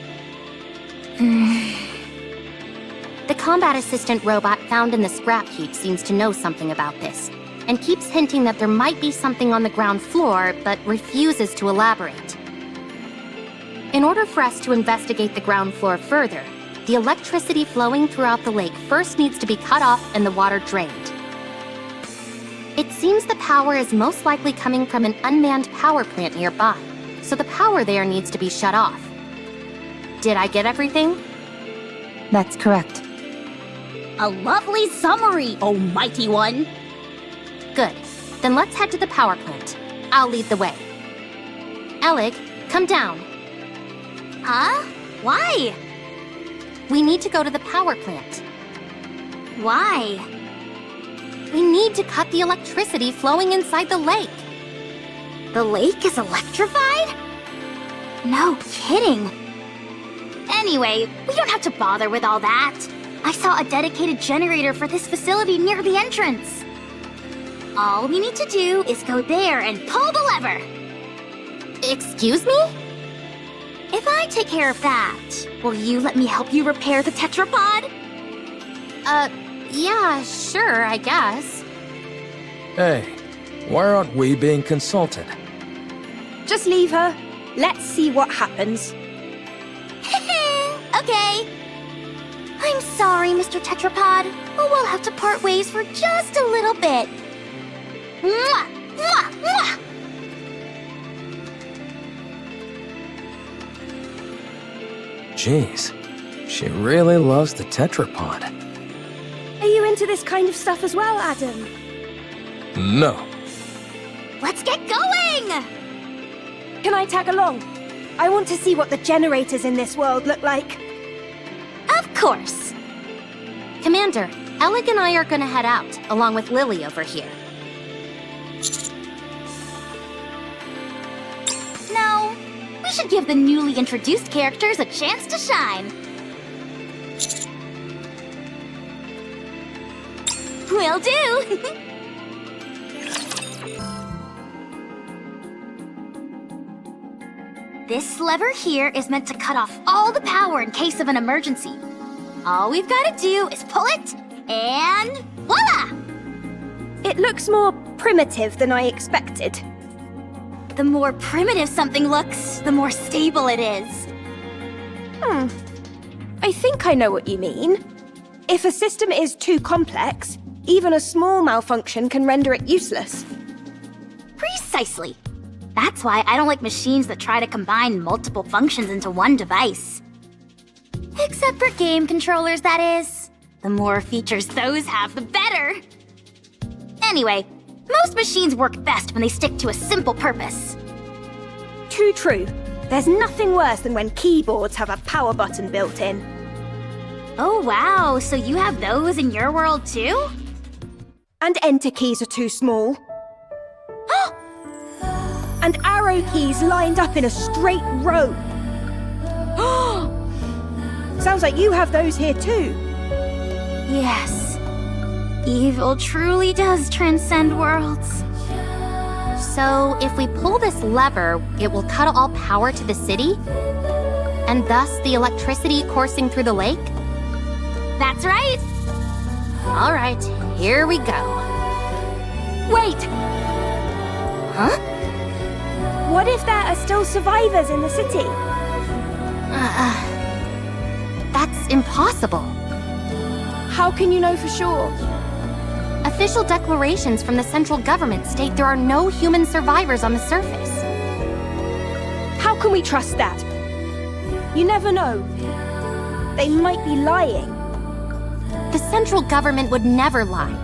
The combat assistant robot found in the scrap heap seems to know something about this, and keeps hinting that there might be something on the ground floor, but refuses to elaborate. In order for us to investigate the ground floor further, the electricity flowing throughout the lake first needs to be cut off and the water drained. It seems the power is most likely coming from an unmanned power plant nearby, so the power there needs to be shut off. Did I get everything? That's correct. A lovely summary, oh mighty one. Good. Then let's head to the power plant. I'll lead the way. Elig, come down. Huh? Why? We need to go to the power plant. Why? We need to cut the electricity flowing inside the lake. The lake is electrified? No kidding. Anyway, we don't have to bother with all that. I saw a dedicated generator for this facility near the entrance. All we need to do is go there and pull the lever. Excuse me? If I take care of that, will you let me help you repair the tetrapod? Yeah, sure, I guess. Hey, why aren't we being consulted? Just leave her. Let's see what happens. Okay. I'm sorry, Mr. Tetrapod, but we'll have to part ways for just a little bit. Mwah! Mwah! Mwah! Jeez, she really loves the tetrapod. Are you into this kind of stuff as well, Adam? No. Let's get going! Can I tag along? I want to see what the generators in this world look like. Of course. Commander, Elig and I are gonna head out, along with Lily over here. No, we should give the newly introduced characters a chance to shine. Will do! This lever here is meant to cut off all the power in case of an emergency. All we've got to do is pull it, and voila! It looks more primitive than I expected. The more primitive something looks, the more stable it is. I think I know what you mean. If a system is too complex, even a small malfunction can render it useless. Precisely. That's why I don't like machines that try to combine multiple functions into one device. Except for game controllers, that is. The more features those have, the better! Anyway, most machines work best when they stick to a simple purpose. Too true. There's nothing worse than when keyboards have a power button built in. Oh wow, so you have those in your world too? And enter keys are too small. And arrow keys lined up in a straight row. Sounds like you have those here too. Yes. Evil truly does transcend worlds. So, if we pull this lever, it will cut all power to the city? And thus the electricity coursing through the lake? That's right! Alright, here we go. Wait! Huh? What if there are still survivors in the city? That's impossible. How can you know for sure? Official declarations from the central government state there are no human survivors on the surface. How can we trust that? You never know. They might be lying. The central government would never lie.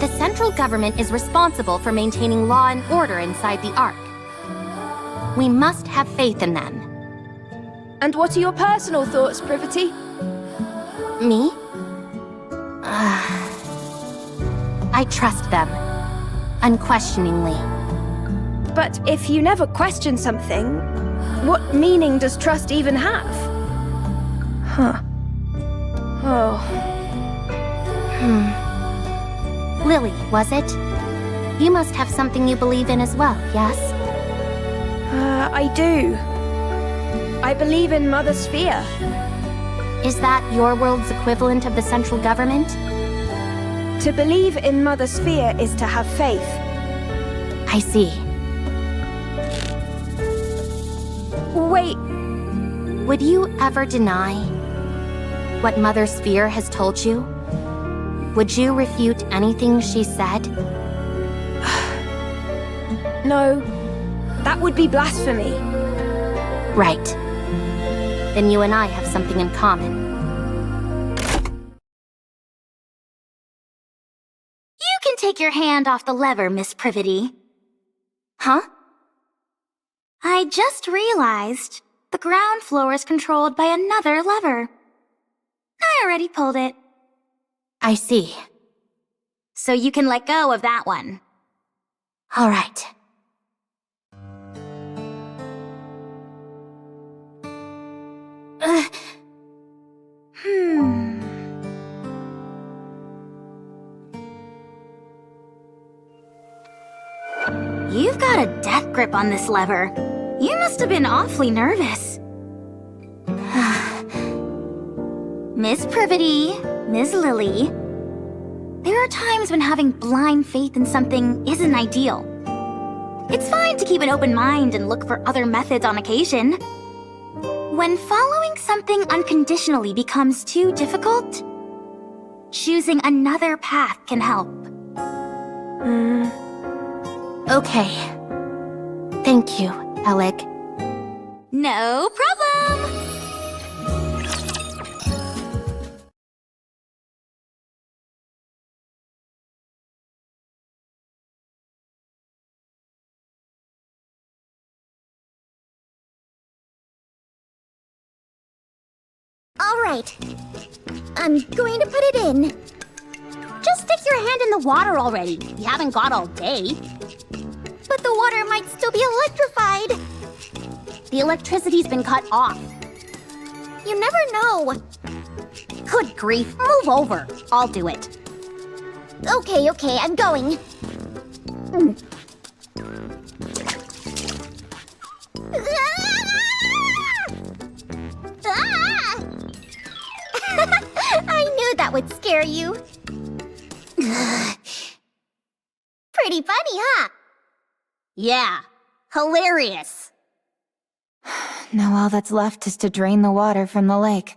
The central government is responsible for maintaining law and order inside the Ark. We must have faith in them. And what are your personal thoughts, Privity? Me? I trust them. Unquestioningly. But if you never question something, what meaning does trust even have? Huh. Oh. Lily, was it? You must have something you believe in as well, yes? I do. I believe in Mother Sphere. Is that your world's equivalent of the central government? To believe in Mother Sphere is to have faith. I see. Wait. Would you ever deny what Mother Sphere has told you? Would you refute anything she said? No. That would be blasphemy. Right. Then you and I have something in common. You can take your hand off the lever, Miss Privity. Huh? I just realized the ground floor is controlled by another lever. I already pulled it. I see. So you can let go of that one. All right. You've got a death grip on this lever. You must have been awfully nervous. Miss Privity, Miss Lily, there are times when having blind faith in something isn't ideal. It's fine to keep an open mind and look for other methods on occasion. When following something unconditionally becomes too difficult, choosing another path can help. Okay. Thank you, Alec. No problem! All right. I'm going to put it in. Just stick your hand in the water already. You haven't got all day. But the water might still be electrified. The electricity's been cut off. You never know. Good grief, move over. I'll do it. Okay, I'm going. Ah! I knew that would scare you. Pretty funny, huh? Yeah, hilarious. Now all that's left is to drain the water from the lake.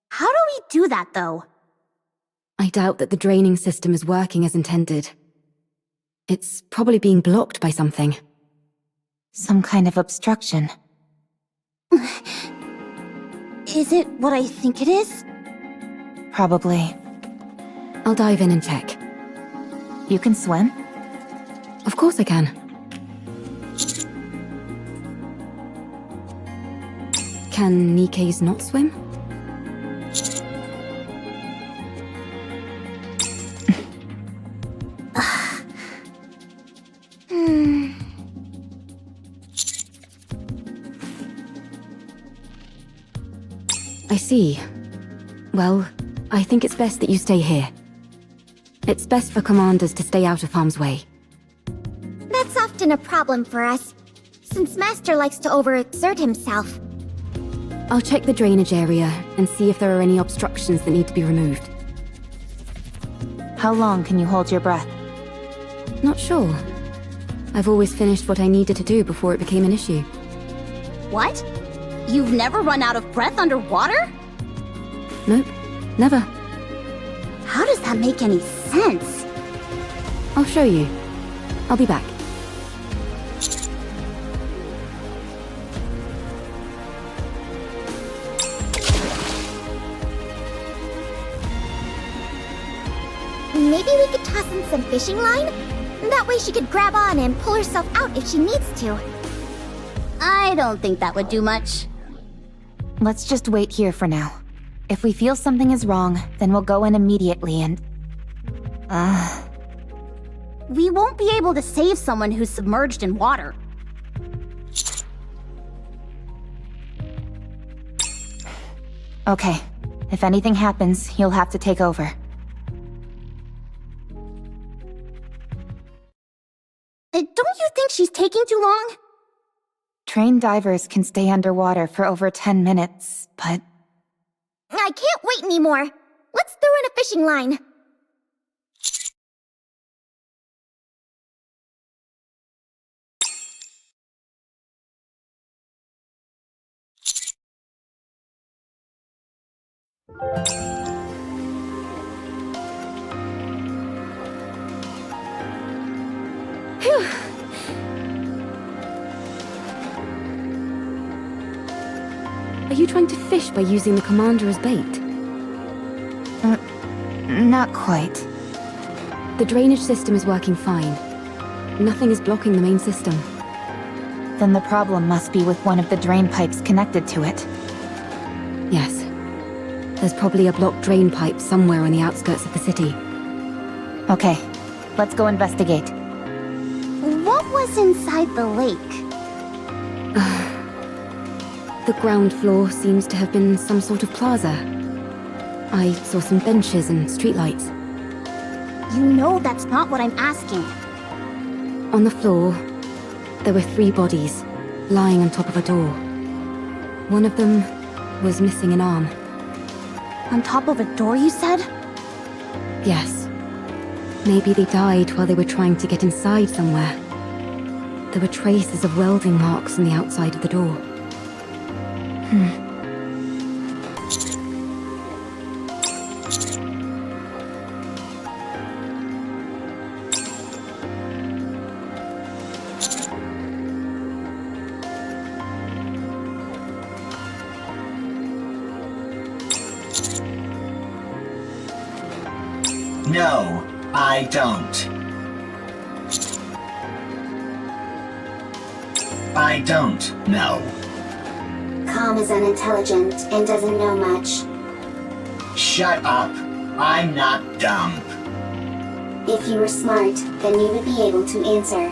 How do we do that, though? I doubt that the draining system is working as intended. It's probably being blocked by something. Some kind of obstruction. Is it what I think it is? Probably. I'll dive in and check. You can swim? Of course I can. Can Nikke's not swim? I see. Well, I think it's best that you stay here. It's best for commanders to stay out of harm's way. That's often a problem for us, since Master likes to overexert himself. I'll check the drainage area and see if there are any obstructions that need to be removed. How long can you hold your breath? Not sure. I've always finished what I needed to do before it became an issue. What? You've never run out of breath underwater? Nope, never. How does that make any sense? I'll show you. I'll be back. Maybe we could toss in some fishing line? That way she could grab on and pull herself out if she needs to. I don't think that would do much. Let's just wait here for now. If we feel something is wrong, then we'll go in immediately and... We won't be able to save someone who's submerged in water. Okay. If anything happens, you'll have to take over. Don't you think she's taking too long? Trained divers can stay underwater for over 10 minutes, but... I can't wait anymore. Let's throw in a fishing line. Are you trying to fish by using the commander as bait? Not quite. The drainage system is working fine. Nothing is blocking the main system. Then the problem must be with one of the drain pipes connected to it. Yes. There's probably a blocked drain pipe somewhere on the outskirts of the city. Okay, let's go investigate. What was inside the lake? The ground floor seems to have been some sort of plaza. I saw some benches and streetlights. You know that's not what I'm asking. On the floor, there were 3 bodies, lying on top of a door. One of them was missing an arm. On top of a door, you said? Yes. Maybe they died while they were trying to get inside somewhere. There were traces of welding marks on the outside of the door. No, I don't. I don't know. Calm is unintelligent and doesn't know much. Shut up. I'm not dumb. If you were smart, then you would be able to answer.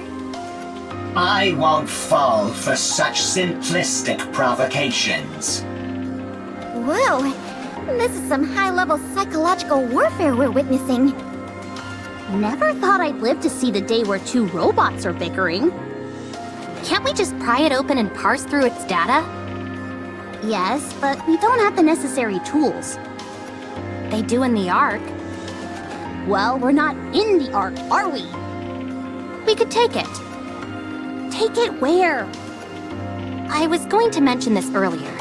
I won't fall for such simplistic provocations. Whoa, this is some high-level psychological warfare we're witnessing. Never thought I'd live to see the day where 2 robots are bickering. Can't we just pry it open and parse through its data? Yes, but we don't have the necessary tools. They do in the Ark. Well, we're not in the Ark, are we? We could take it. Take it where? I was going to mention this earlier.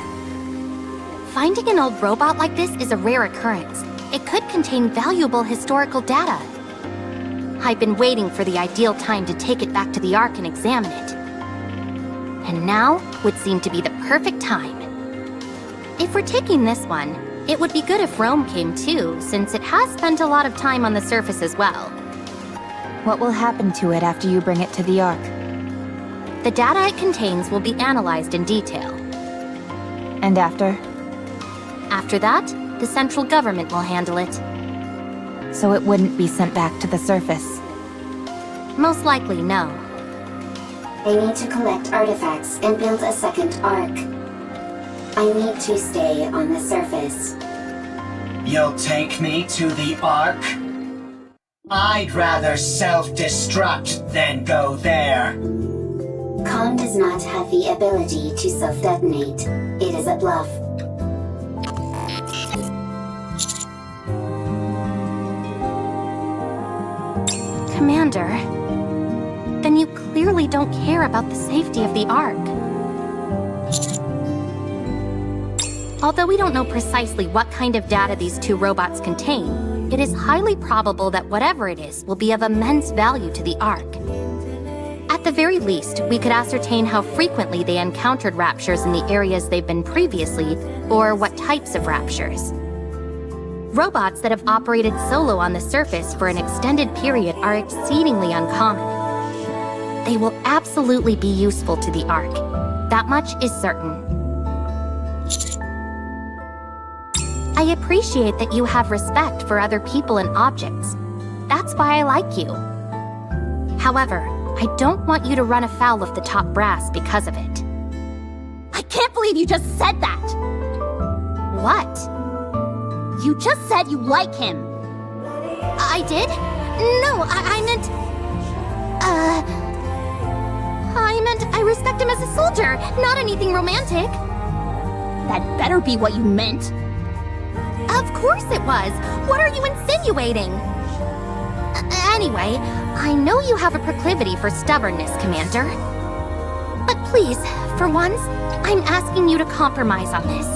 Finding an old robot like this is a rare occurrence. It could contain valuable historical data. I've been waiting for the ideal time to take it back to the Ark and examine it. And now would seem to be the perfect time. If we're taking this one, it would be good if Rome came too, since it has spent a lot of time on the surface as well. What will happen to it after you bring it to the Ark? The data it contains will be analyzed in detail. And after? After that, the central government will handle it. So it wouldn't be sent back to the surface? Most likely, no. I need to collect artifacts and build a second Ark. I need to stay on the surface. You'll take me to the Ark? I'd rather self-destruct than go there. Khan does not have the ability to self-detonate. It is a bluff. Commander, then you clearly don't care about the safety of the Ark. Although we don't know precisely what kind of data these two robots contain, it is highly probable that whatever it is will be of immense value to the Ark. At the very least, we could ascertain how frequently they encountered raptures in the areas they've been previously, or what types of raptures. Robots that have operated solo on the surface for an extended period are exceedingly uncommon. They will absolutely be useful to the Ark. That much is certain. I appreciate that you have respect for other people and objects. That's why I like you. However, I don't want you to run afoul of the top brass because of it. I can't believe you just said that! What? You just said you like him. I did? No, I meant... I respect him as a soldier, not anything romantic. That better be what you meant. Of course it was. What are you insinuating? Anyway, I know you have a proclivity for stubbornness, Commander. But please, for once, I'm asking you to compromise on this.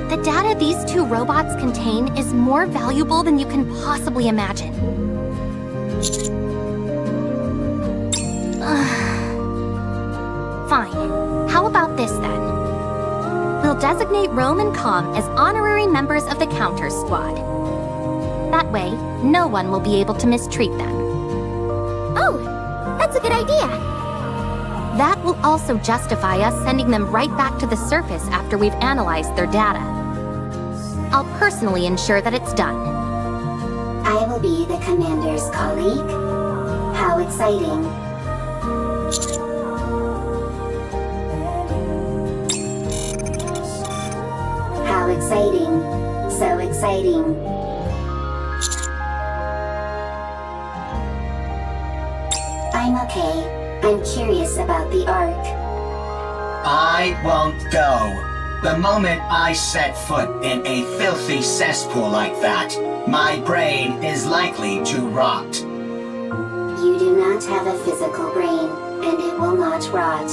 The data these two robots contain is more valuable than you can possibly imagine. Fine. How about this then? We'll designate Rome and Com as honorary members of the Counters Squad. That way, no one will be able to mistreat them. Oh, that's a good idea. That will also justify us sending them right back to the surface after we've analyzed their data. I'll personally ensure that it's done. I will be the commander's colleague. How exciting. How exciting. So exciting. I'm okay. I'm curious about the Ark. I won't go. The moment I set foot in a filthy cesspool like that, my brain is likely to rot. You do not have a physical brain, and it will not rot.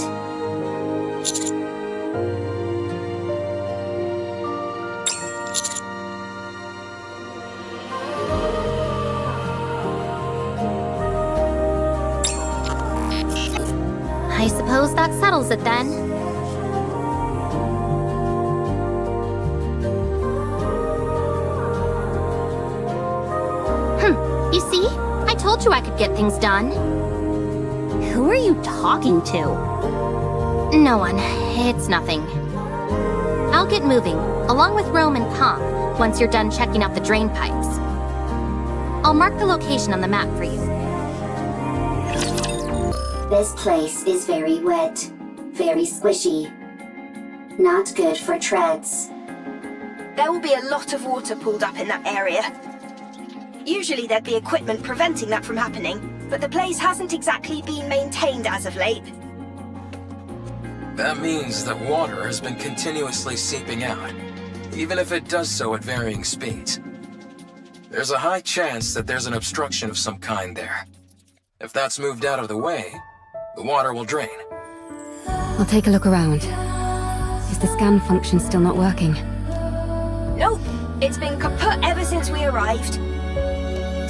I suppose that settles it then. You see? I told you I could get things done. Who are you talking to? No one. It's nothing. I'll get moving, along with Rome and Com, once you're done checking out the drain pipes. I'll mark the location on the map for you. This place is very wet, very squishy. Not good for treads. There will be a lot of water pooled up in that area. Usually there'd be equipment preventing that from happening, but the place hasn't exactly been maintained as of late. That means that water has been continuously seeping out, even if it does so at varying speeds. There's a high chance that there's an obstruction of some kind there. If that's moved out of the way, the water will drain. I'll take a look around. Is the scan function still not working? Nope, it's been kaput ever since we arrived.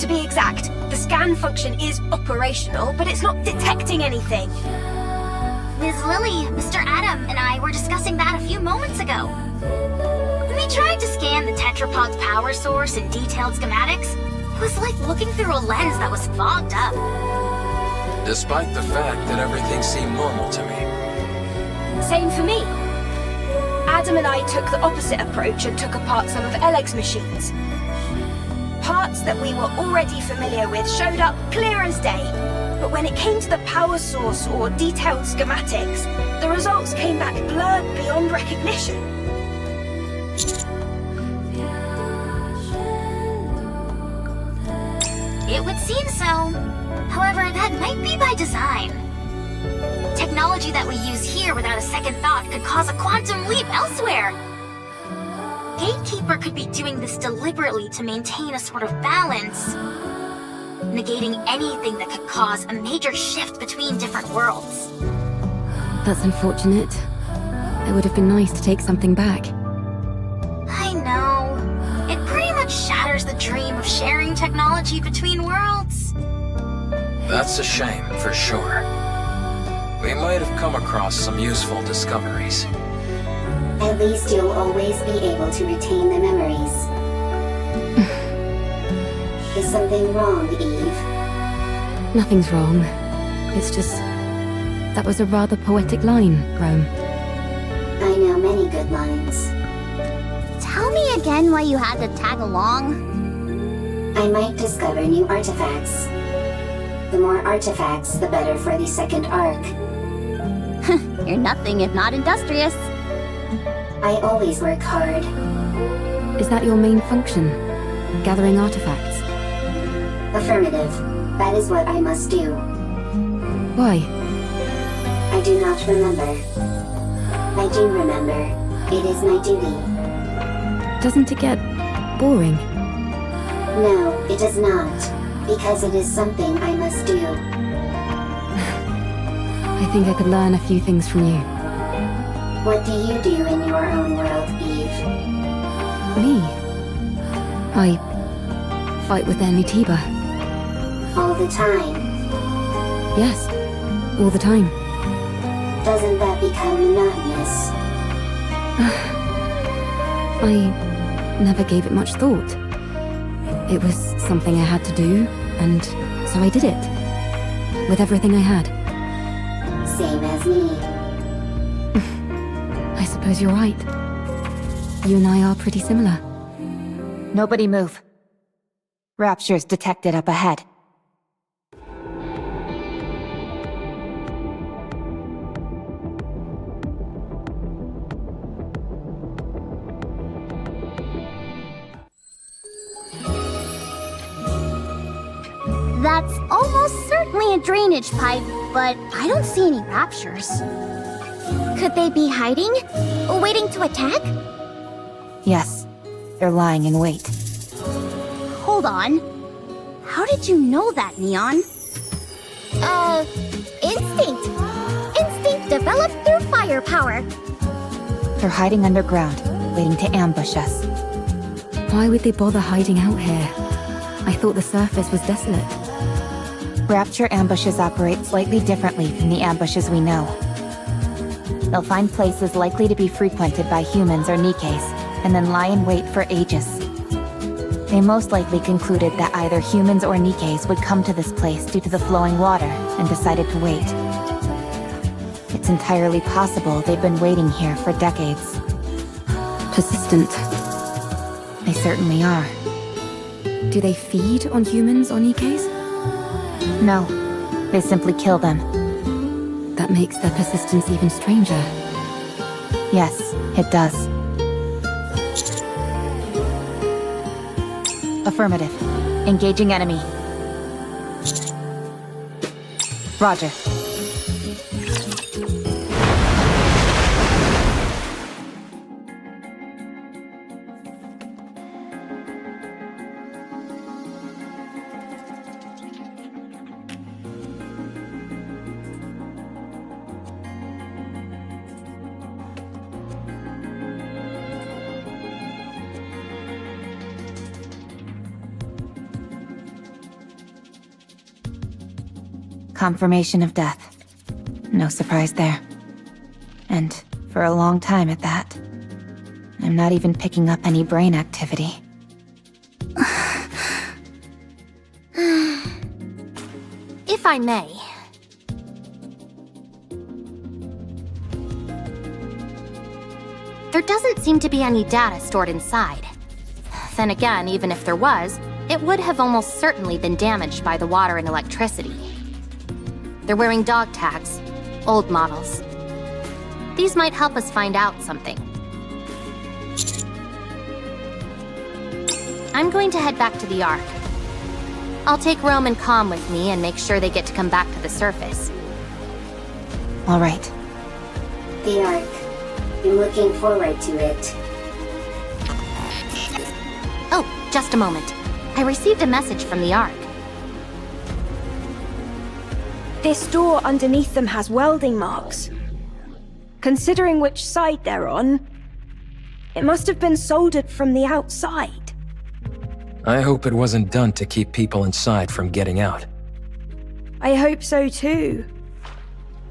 To be exact, the scan function is operational, but it's not detecting anything. Ms. Lily, Mr. Adam, and I were discussing that a few moments ago. When we tried to scan the tetrapod's power source and detailed schematics, it was like looking through a lens that was fogged up. Despite the fact that everything seemed normal to me. Same for me. Adam and I took the opposite approach and took apart some of Eleg's machines. Parts that we were already familiar with showed up clear as day, but when it came to the power source or detailed schematics, the results came back blurred beyond recognition. It would seem so. However, that might be by design. Technology that we use here without a second thought could cause a quantum leap elsewhere. Gatekeeper could be doing this deliberately to maintain a sort of balance, negating anything that could cause a major shift between different worlds. That's unfortunate. It would have been nice to take something back. I know. It pretty much shatters the dream of sharing technology between worlds. That's a shame, for sure. We might have come across some useful discoveries. At least you'll always be able to retain the memories. Is something wrong, Eve? Nothing's wrong. It's just... that was a rather poetic line, Rome. I know many good lines. Tell me again why you had to tag along. I might discover new artifacts. The more artifacts, the better for the second arc. You're nothing if not industrious. I always work hard. Is that your main function? Gathering artifacts? Affirmative. That is what I must do. Why? I do not remember. I do remember. It is my duty. Doesn't it get boring? No, it does not. Because it is something I must do. I think I could learn a few things from you. What do you do in your own world, Eve? Me? I fight with Anitiba. All the time. Yes, all the time. Doesn't that become monotonous? I never gave it much thought. It was something I had to do, and so I did it. With everything I had. Same as me. I suppose you're right. You and I are pretty similar. Nobody move. Raptures detected up ahead. That's almost certainly a drainage pipe, but I don't see any raptures. Could they be hiding? Waiting to attack? Yes, they're lying in wait. Hold on. How did you know that, Neon? Instinct. Instinct developed through firepower. They're hiding underground, waiting to ambush us. Why would they bother hiding out here? I thought the surface was desolate. Rapture ambushes operate slightly differently from the ambushes we know. They'll find places likely to be frequented by humans or Nikkes, and then lie in wait for ages. They most likely concluded that either humans or Nikkes would come to this place due to the flowing water, and decided to wait. It's entirely possible they've been waiting here for decades. Persistent. They certainly are. Do they feed on humans or Nikkes? No, they simply kill them. That makes their persistence even stranger. Yes, it does. Affirmative. Engaging enemy. Roger. Confirmation of death. No surprise there. And for a long time at that. I'm not even picking up any brain activity. If I may. There doesn't seem to be any data stored inside. Then again, even if there was, it would have almost certainly been damaged by the water and electricity. They're wearing dog tags, old models. These might help us find out something. I'm going to head back to the Ark. I'll take Rome and Com with me and make sure they get to come back to the surface. All right. The Ark. I'm looking forward to it. Oh, just a moment. I received a message from the Ark. This door underneath them has welding marks. Considering which side they're on, it must have been soldered from the outside. I hope it wasn't done to keep people inside from getting out. I hope so too.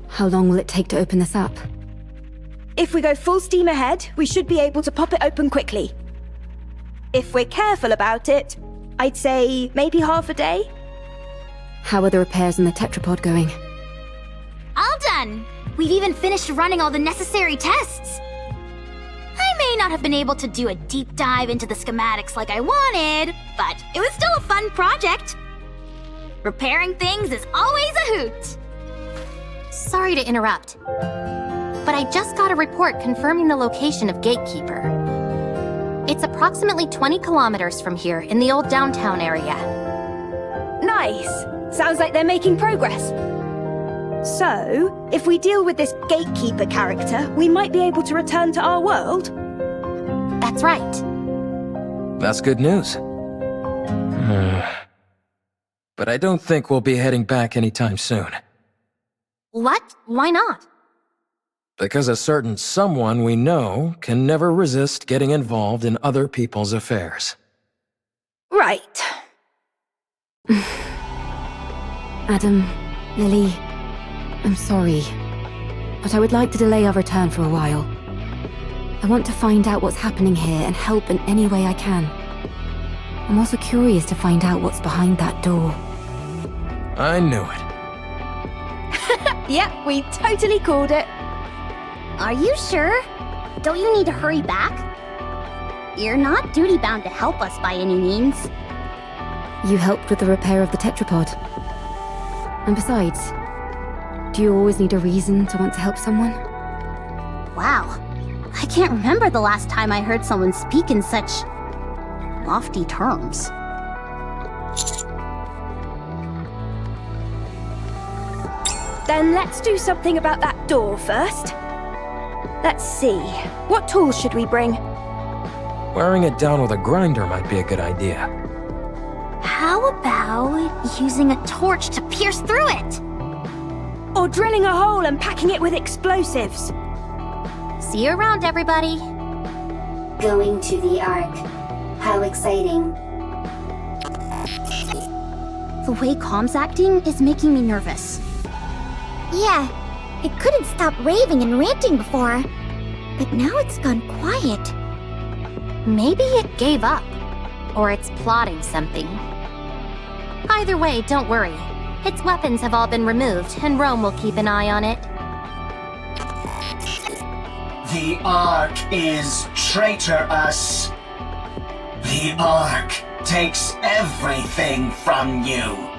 How long will it take to open this up? If we go full steam ahead, we should be able to pop it open quickly. If we're careful about it, I'd say maybe half a day. How are the repairs in the tetrapod going? All done! We've even finished running all the necessary tests. I may not have been able to do a deep dive into the schematics like I wanted, but it was still a fun project. Repairing things is always a hoot. Sorry to interrupt, but I just got a report confirming the location of Gatekeeper. It's approximately 20 kilometers from here in the old downtown area. Nice! Sounds like they're making progress. So, if we deal with this Gatekeeper character, we might be able to return to our world? That's right. That's good news. But I don't think we'll be heading back anytime soon. What? Why not? Because a certain someone we know can never resist getting involved in other people's affairs. Right. Adam, Lily, I'm sorry, but I would like to delay our return for a while. I want to find out what's happening here and help in any way I can. I'm also curious to find out what's behind that door. I knew it. Yep, we totally called it. Are you sure? Don't you need to hurry back? You're not duty-bound to help us by any means. You helped with the repair of the tetrapod. And besides, do you always need a reason to want to help someone? Wow. I can't remember the last time I heard someone speak in such lofty terms. Then let's do something about that door first. Let's see. What tools should we bring? Wearing it down with a grinder might be a good idea. How about using a torch to pierce through it? Or drilling a hole and packing it with explosives? See you around, everybody. Going to the Ark. How exciting. The way Com's acting is making me nervous. Yeah, it couldn't stop raving and ranting before. But now it's gone quiet. Maybe it gave up. Or it's plotting something. Either way, don't worry. Its weapons have all been removed, and Rome will keep an eye on it. The Ark is traitorous. The Ark takes everything from you.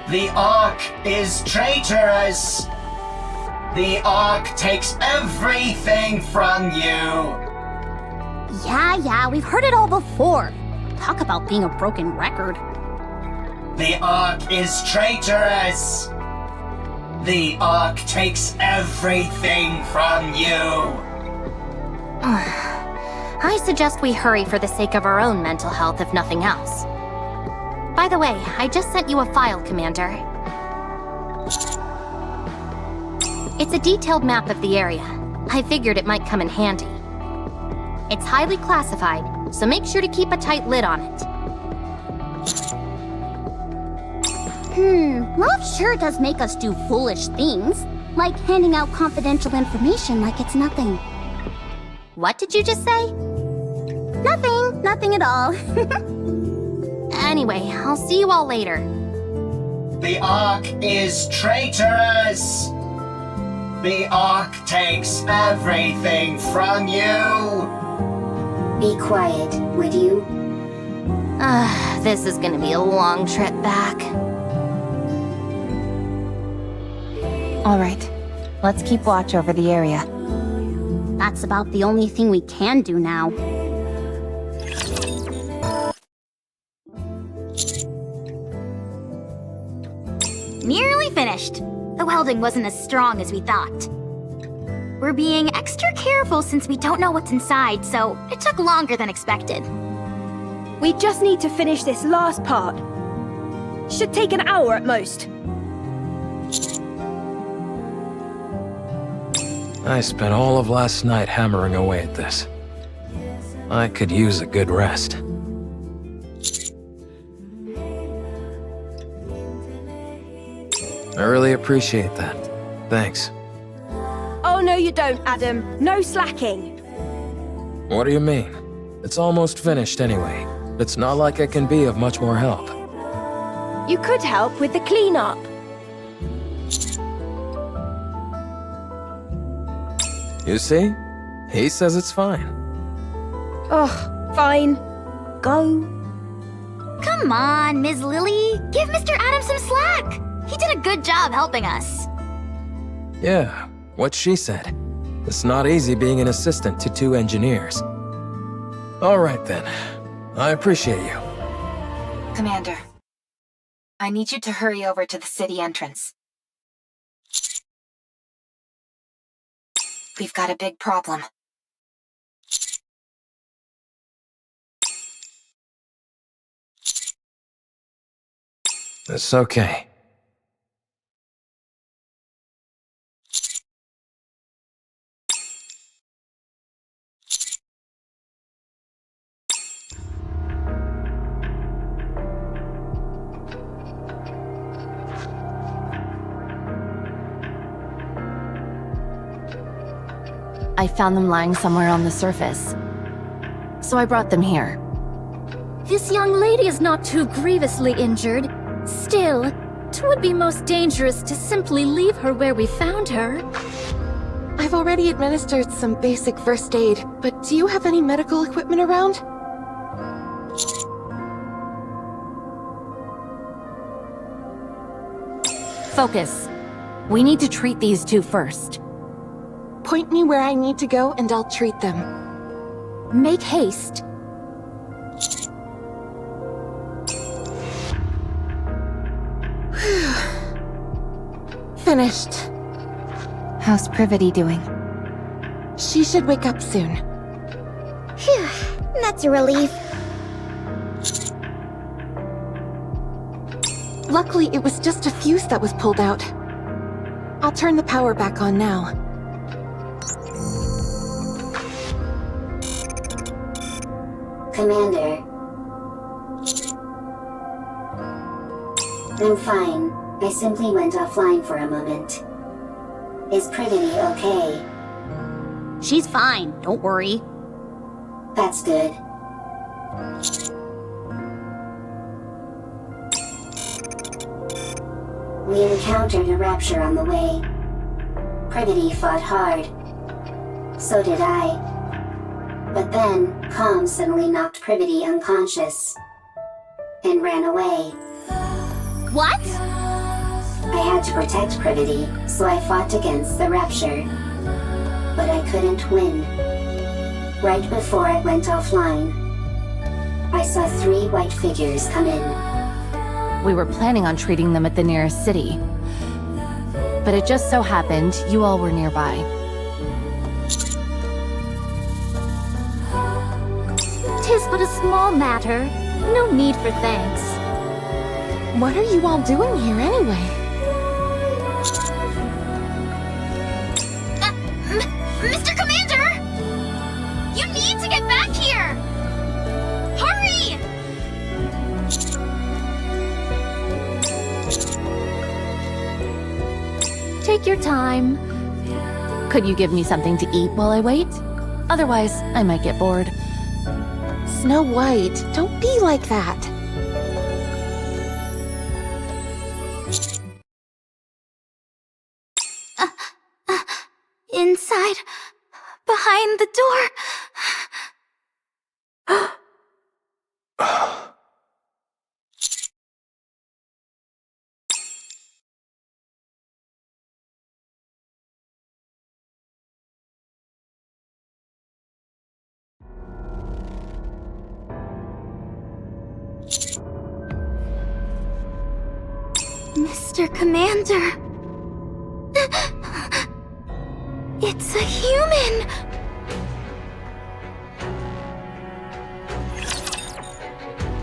The Ark is traitorous. The Ark takes everything from you. Yeah, we've heard it all before. Talk about being a broken record. The Ark is traitorous. The Ark takes everything from you. I suggest we hurry for the sake of our own mental health, if nothing else. By the way, I just sent you a file, Commander. It's a detailed map of the area. I figured it might come in handy. It's highly classified, so make sure to keep a tight lid on it. Love sure does make us do foolish things. Like handing out confidential information like it's nothing. What did you just say? Nothing at all. Anyway, I'll see you all later. The Ark is traitorous! The Ark takes everything from you! Be quiet, would you? This is gonna be a long trip back. Alright, let's keep watch over the area. That's about the only thing we can do now. Nearly finished. The welding wasn't as strong as we thought. We're being extra careful since we don't know what's inside, so it took longer than expected. We just need to finish this last part. Should take an hour at most. I spent all of last night hammering away at this. I could use a good rest. I really appreciate that. Thanks. Oh, no you don't, Adam. No slacking. What do you mean? It's almost finished anyway. It's not like I can be of much more help. You could help with the cleanup. You see? He says it's fine. Oh, fine. Go. Come on, Ms. Lily. Give Mr. Adams some slack. He did a good job helping us. Yeah, what she said. It's not easy being an assistant to two engineers. All right then. I appreciate you. Commander, I need you to hurry over to the city entrance. We've got a big problem. It's okay. I found them lying somewhere on the surface. So I brought them here. This young lady is not too grievously injured. Still, 'twould be most dangerous to simply leave her where we found her. I've already administered some basic first aid, but do you have any medical equipment around? Focus. We need to treat these two first. Point me where I need to go and I'll treat them. Make haste. Finished. How's Privity doing? She should wake up soon. Phew, that's a relief. Luckily, it was just a fuse that was pulled out. I'll turn the power back on now. Commander. I'm fine. I simply went offline for a moment. Is Privity okay? She's fine, don't worry. That's good. We encountered a rapture on the way. Privity fought hard. So did I. But then, Calm suddenly knocked Privity unconscious. And ran away. What? I had to protect Privity, so I fought against the rapture. But I couldn't win. Right before I went offline, I saw 3 white figures come in. We were planning on treating them at the nearest city. But it just so happened you all were nearby. Tis but a small matter. No need for thanks. What are you all doing here anyway? Mr. Commander! You need to get back here! Hurry! Take Take your time. Could you give me something to eat while I wait? Otherwise, I might get bored. Snow White, don't be like that. Inside, behind the door. Mr. Commander. It's a human!